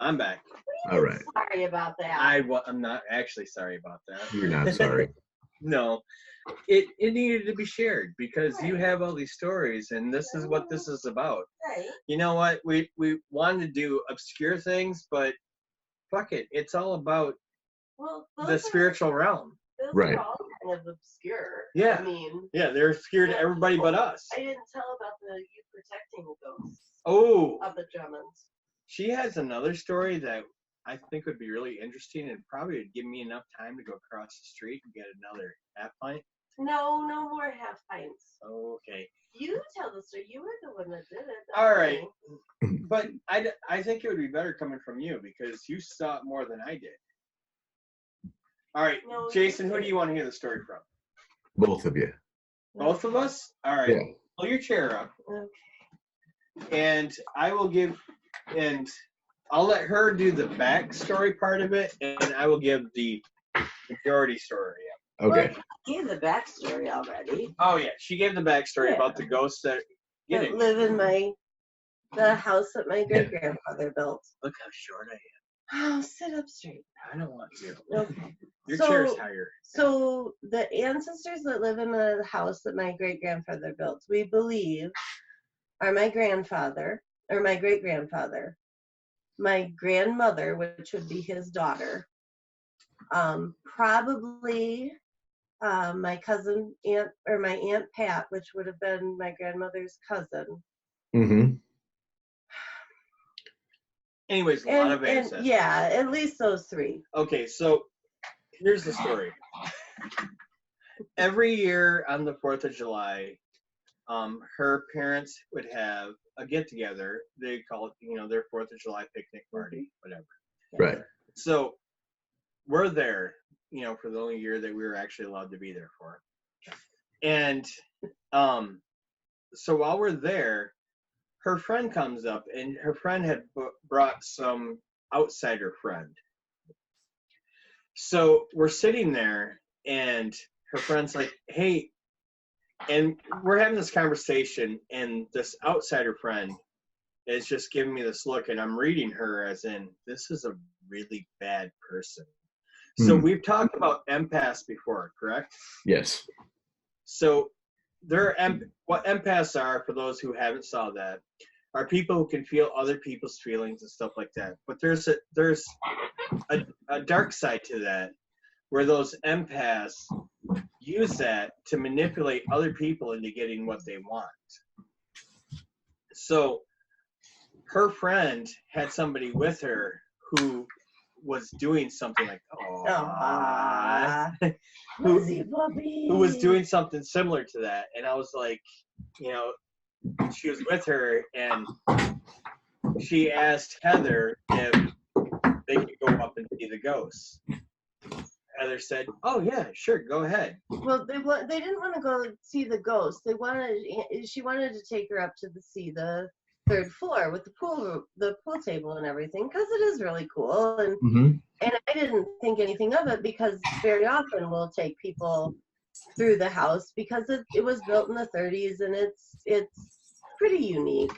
I'm back. All right. Sorry about that. I'm not actually sorry about that. You're not sorry. No. It needed to be shared because you have all these stories and this is what this is about. Right. You know what? We wanted to do obscure things, but fuck it. It's all about the spiritual realm. Those right. are all kind of obscure. Yeah. I mean. Yeah, they're obscure to everybody but us. I didn't tell about you protecting the ghosts. Oh. Of the Drummonds. She has another story that I think would be really interesting and probably would give me enough time to go across the street and get another half pint. No more half pints. Oh, okay. You tell the story. You were the one that did it. All right. But I think it would be better coming from you because you saw it more than I did. All right, no, Jason, who do you want to hear the story from? Both of you. Both of us? All right. Yeah. Pull your chair up. Okay. And I'll let her do the backstory part of it, and I will give the majority story. Okay. Well, I gave the backstory already. Oh yeah, she gave the backstory about the ghosts that live in the house that my great grandfather built. Look how short I am. Oh, sit up straight. I don't want to. Okay. Your chair's higher. So the ancestors that live in the house that my great grandfather built, we believe, are my grandfather or my great grandfather, my grandmother, which would be his daughter, probably my cousin aunt or my aunt Pat, which would have been my grandmother's cousin. Mm-hmm. Anyways, a lot of ancestors. Yeah, at least those three. Okay, so here's the story. Every year on the 4th of July, her parents would have a get-together. They call it, their 4th of July picnic party, whatever. Right. So we're there, for the only year that we were actually allowed to be there for. And so while we're there, her friend comes up, and her friend had brought some outsider friend. So we're sitting there, and her friend's like, hey, and we're having this conversation, and this outsider friend is just giving me this look, and I'm reading her as in, this is a really bad person. So we've talked about empaths before, correct? Yes. So what empaths are, for those who haven't saw that, are people who can feel other people's feelings and stuff like that. But there's a dark side to that, where those empaths use that to manipulate other people into getting what they want. So her friend had somebody with her who was doing something like, who was doing something similar to that. And I was like, you know, she was with her, and she asked Heather if they could go up and see the ghosts. Heather said, oh yeah, sure, go ahead. Well, they didn't want to go see the ghost. She wanted to take her up to see the third floor with the pool table and everything, because it is really cool. And and I didn't think anything of it, because very often we'll take people through the house, because it was built in the 30s, and it's pretty unique.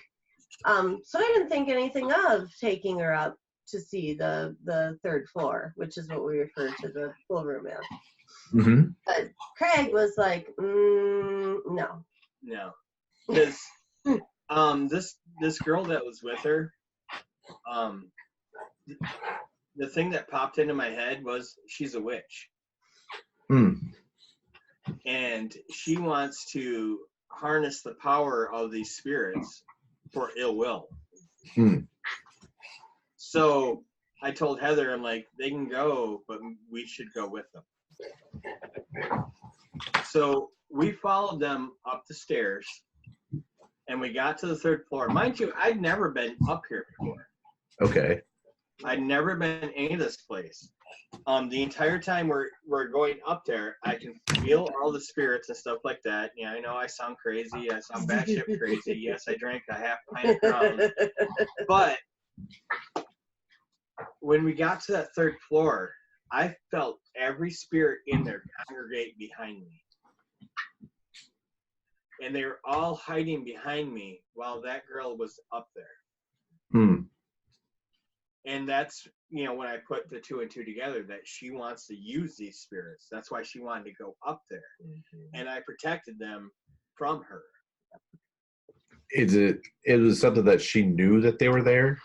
So I didn't think anything of taking her up to see the third floor, which is what we refer to the pool room as. But Craig was like, no, because this girl that was with her, the thing that popped into my head was, she's a witch. And she wants to harness the power of these spirits for ill will. So I told Heather, I'm like, they can go, but we should go with them. So we followed them up the stairs, and we got to the third floor. Mind you, I'd never been up here before. Okay. I'd never been in any of this place. The entire time we're going up there, I can feel all the spirits and stuff like that. Yeah, I know I sound crazy. I sound batshit crazy. Yes, I drank a half pint of rum. But when we got to that third floor, I felt every spirit in there congregate behind me. And they were all hiding behind me while that girl was up there. And that's, when I put the two and two together, that she wants to use these spirits. That's why she wanted to go up there. And I protected them from her. It was something that she knew that they were there?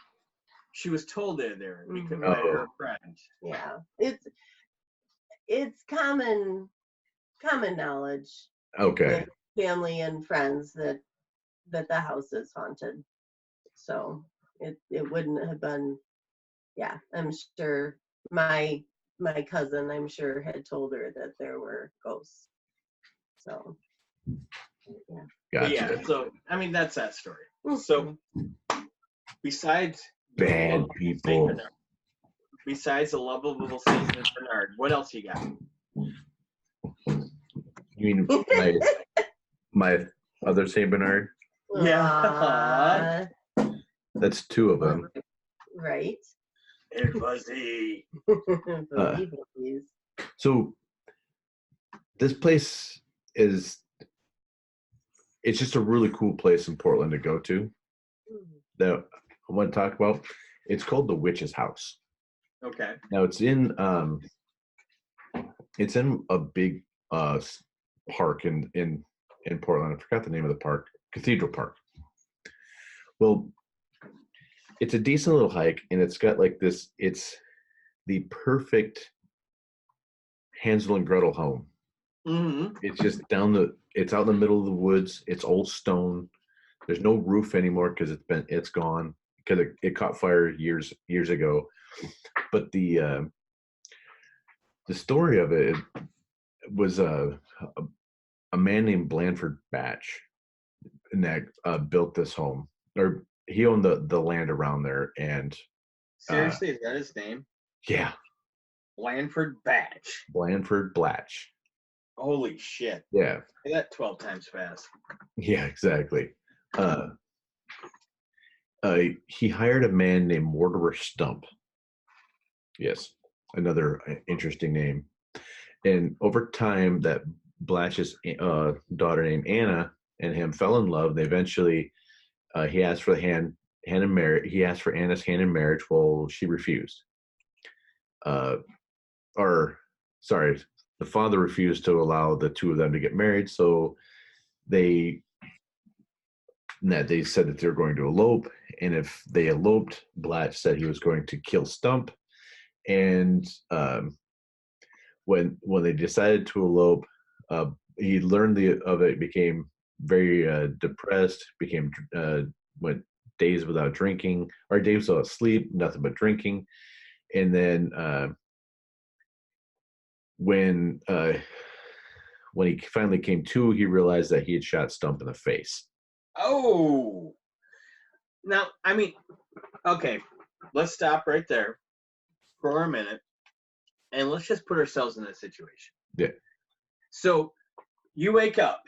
She was told they're there because by her friend. Yeah. It's common knowledge. Okay. Family and friends that the house is haunted. So it wouldn't have been. Yeah, I'm sure my cousin, had told her that there were ghosts. So, yeah. Gotcha. Yeah, so, that's that story. So, besides bad people, besides the lovable Saint Bernard, what else you got? You mean my other Saint Bernard? Yeah. That's two of them. Right. It was he. So this place it's just a really cool place in Portland to go to that I want to talk about. It's called the Witch's House. Okay. Now it's in a big park in Portland. I forgot the name of the park. Cathedral Park. Well, it's a decent little hike, and it's got like this. It's the perfect Hansel and Gretel home. It's just it's out in the middle of the woods. It's old stone. There's no roof anymore because it's gone because it caught fire years ago. But the story of it was a man named Blandford Batch, and that built this home, or he owned the land around there. And seriously, is that his name? Yeah. Blandford Batch. Blandford Blatch. Holy shit. Yeah. Say that 12 times fast. Yeah, exactly. he hired a man named Mortimer Stump. Yes, another interesting name. And over time, that Blatch's daughter named Anna and him fell in love. They eventually, he asked for the hand in marriage. He asked for Anna's hand in marriage. Well, she refused. Or sorry, the father refused to allow the two of them to get married. So they said that they were going to elope, and if they eloped, Blatch said he was going to kill Stump. And when they decided to elope, he learned of it, became very depressed, went days without drinking, or days without sleep, nothing but drinking. And then when he finally came to, he realized that he had shot Stump in the face. Oh, now, I mean, okay, let's stop right there for a minute, and let's just put ourselves in this situation. Yeah. So you wake up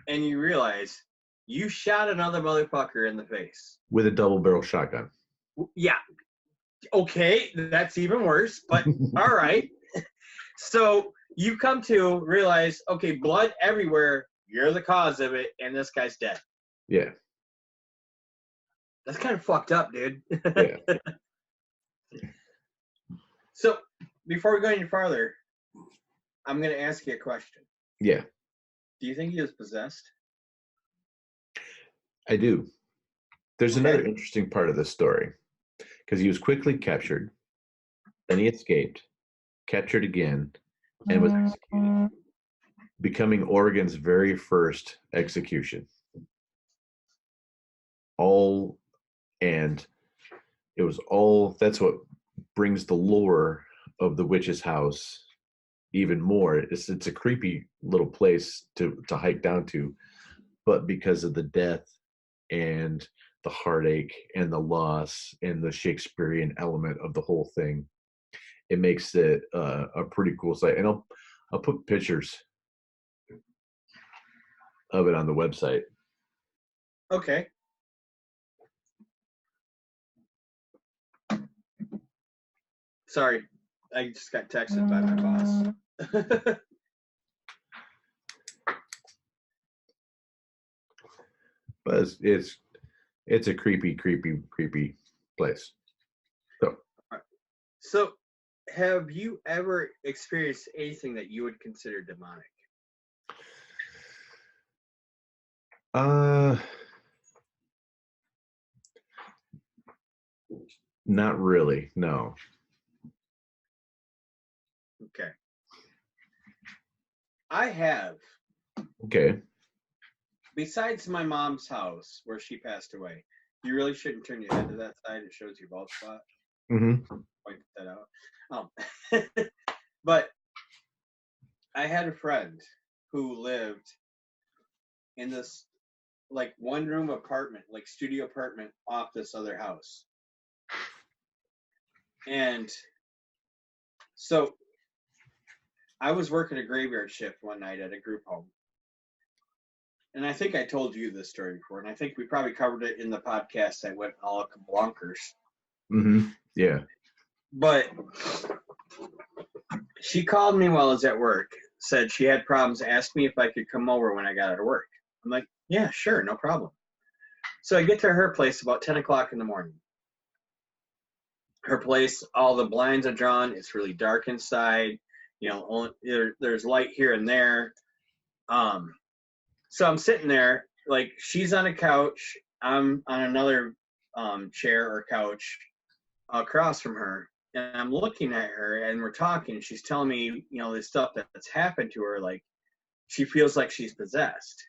and you realize you shot another motherfucker in the face with a double-barrel shotgun. Yeah. Okay, that's even worse, but all right. So you come to realize, okay, blood everywhere, you're the cause of it, and this guy's dead. Yeah. That's kind of fucked up, dude. Yeah. So before we go any farther, I'm going to ask you a question. Yeah. Do you think he was possessed? I do. There's another interesting part of this story, because he was quickly captured, then he escaped, captured again, and was executed, becoming Oregon's very first execution. That's what brings the lore of the witch's house even more. It's a creepy little place to hike down to, but because of the death and the heartache and the loss and the Shakespearean element of the whole thing, it makes it a pretty cool site. And I'll put pictures of it on the website. Okay. Sorry, I just got texted by my boss. But it's a creepy place. So, have you ever experienced anything that you would consider demonic? Not really, no. Okay. I have. Okay. Besides my mom's house where she passed away, you really shouldn't turn your head to that side. It shows your bald spot. Mm-hmm. Point that out. But I had a friend who lived in this like one room apartment, like studio apartment off this other house. And so I was working a graveyard shift one night at a group home. And I think I told you this story before, and I think we probably covered it in the podcast that went all bonkers. Mm-hmm. Yeah. But she called me while I was at work, said she had problems, asked me if I could come over when I got out of work. I'm like, yeah, sure, no problem. So I get to her place about 10 o'clock in the morning. Her place, all the blinds are drawn. It's really dark inside. You know, there's light here and there. So I'm sitting there, like she's on a couch. I'm on another chair or couch across from her. And I'm looking at her and we're talking. She's telling me, you know, this stuff that's happened to her. Like she feels like she's possessed.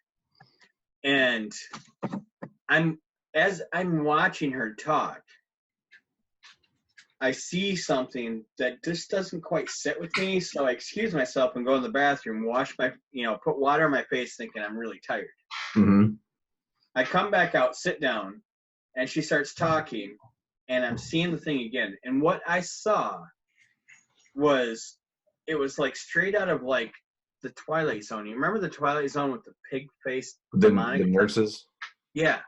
And as I'm watching her talk, I see something that just doesn't quite sit with me. So I excuse myself and go in the bathroom, put water on my face thinking I'm really tired. Mm-hmm. I come back out, sit down, and she starts talking, and I'm seeing the thing again. And what I saw was, it was like straight out of like the Twilight Zone. You remember the Twilight Zone with the pig-faced the nurses? Yeah.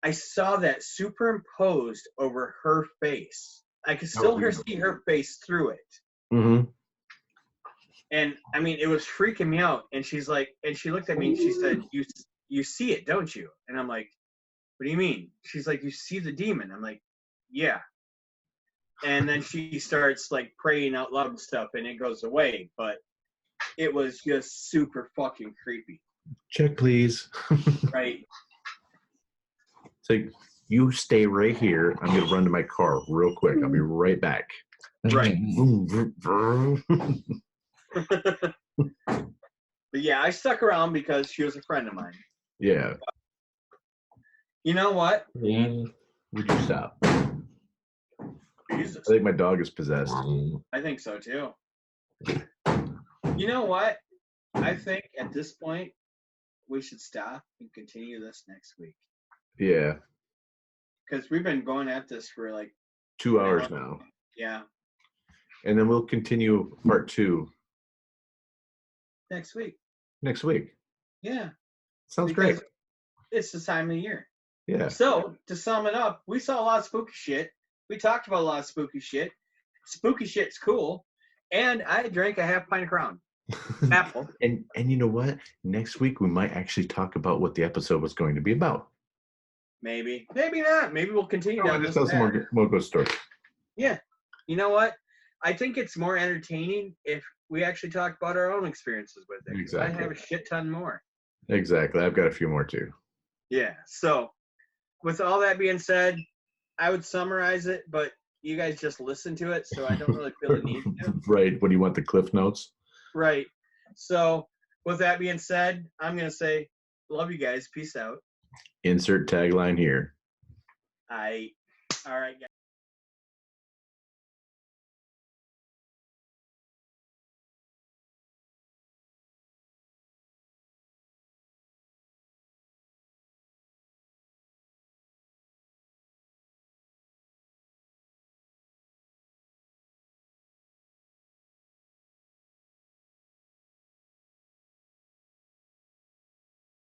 I saw that superimposed over her face. I could still see her face through it. Mm-hmm. And I mean, it was freaking me out. And she's like, and she looked at me and she said, you see it, don't you? And I'm like, what do you mean? She's like, you see the demon? I'm like, yeah. And then she starts like praying out loud and stuff, and it goes away. But it was just super fucking creepy. Check, please. Right. It's like, you stay right here. I'm going to run to my car real quick. I'll be right back. Right. But yeah, I stuck around because she was a friend of mine. Yeah. You know what? Would you stop? Jesus. I think my dog is possessed. I think so too. You know what? I think at this point we should stop and continue this next week. Yeah. Because we've been going at this for like 2 hours now. Yeah. And then we'll continue part 2 next week. Next week. Yeah. Sounds great. It's the time of the year. Yeah. So to sum it up, we saw a lot of spooky shit. We talked about a lot of spooky shit. Spooky shit's cool. And I drank a half pint of Crown. Apple. And you know what? Next week we might actually talk about what the episode was going to be about. Maybe. Maybe not. Maybe we'll continue down this path. Some more ghost stories. Yeah. You know what? I think it's more entertaining if we actually talk about our own experiences with it. Exactly. I have a shit ton more. Exactly. I've got a few more too. Yeah. So with all that being said, I would summarize it, but you guys just listen to it, so I don't really feel the need to. Right. What do you want, the Cliff Notes? Right. So with that being said, I'm going to say, love you guys. Peace out. Insert tagline here. All right, guys.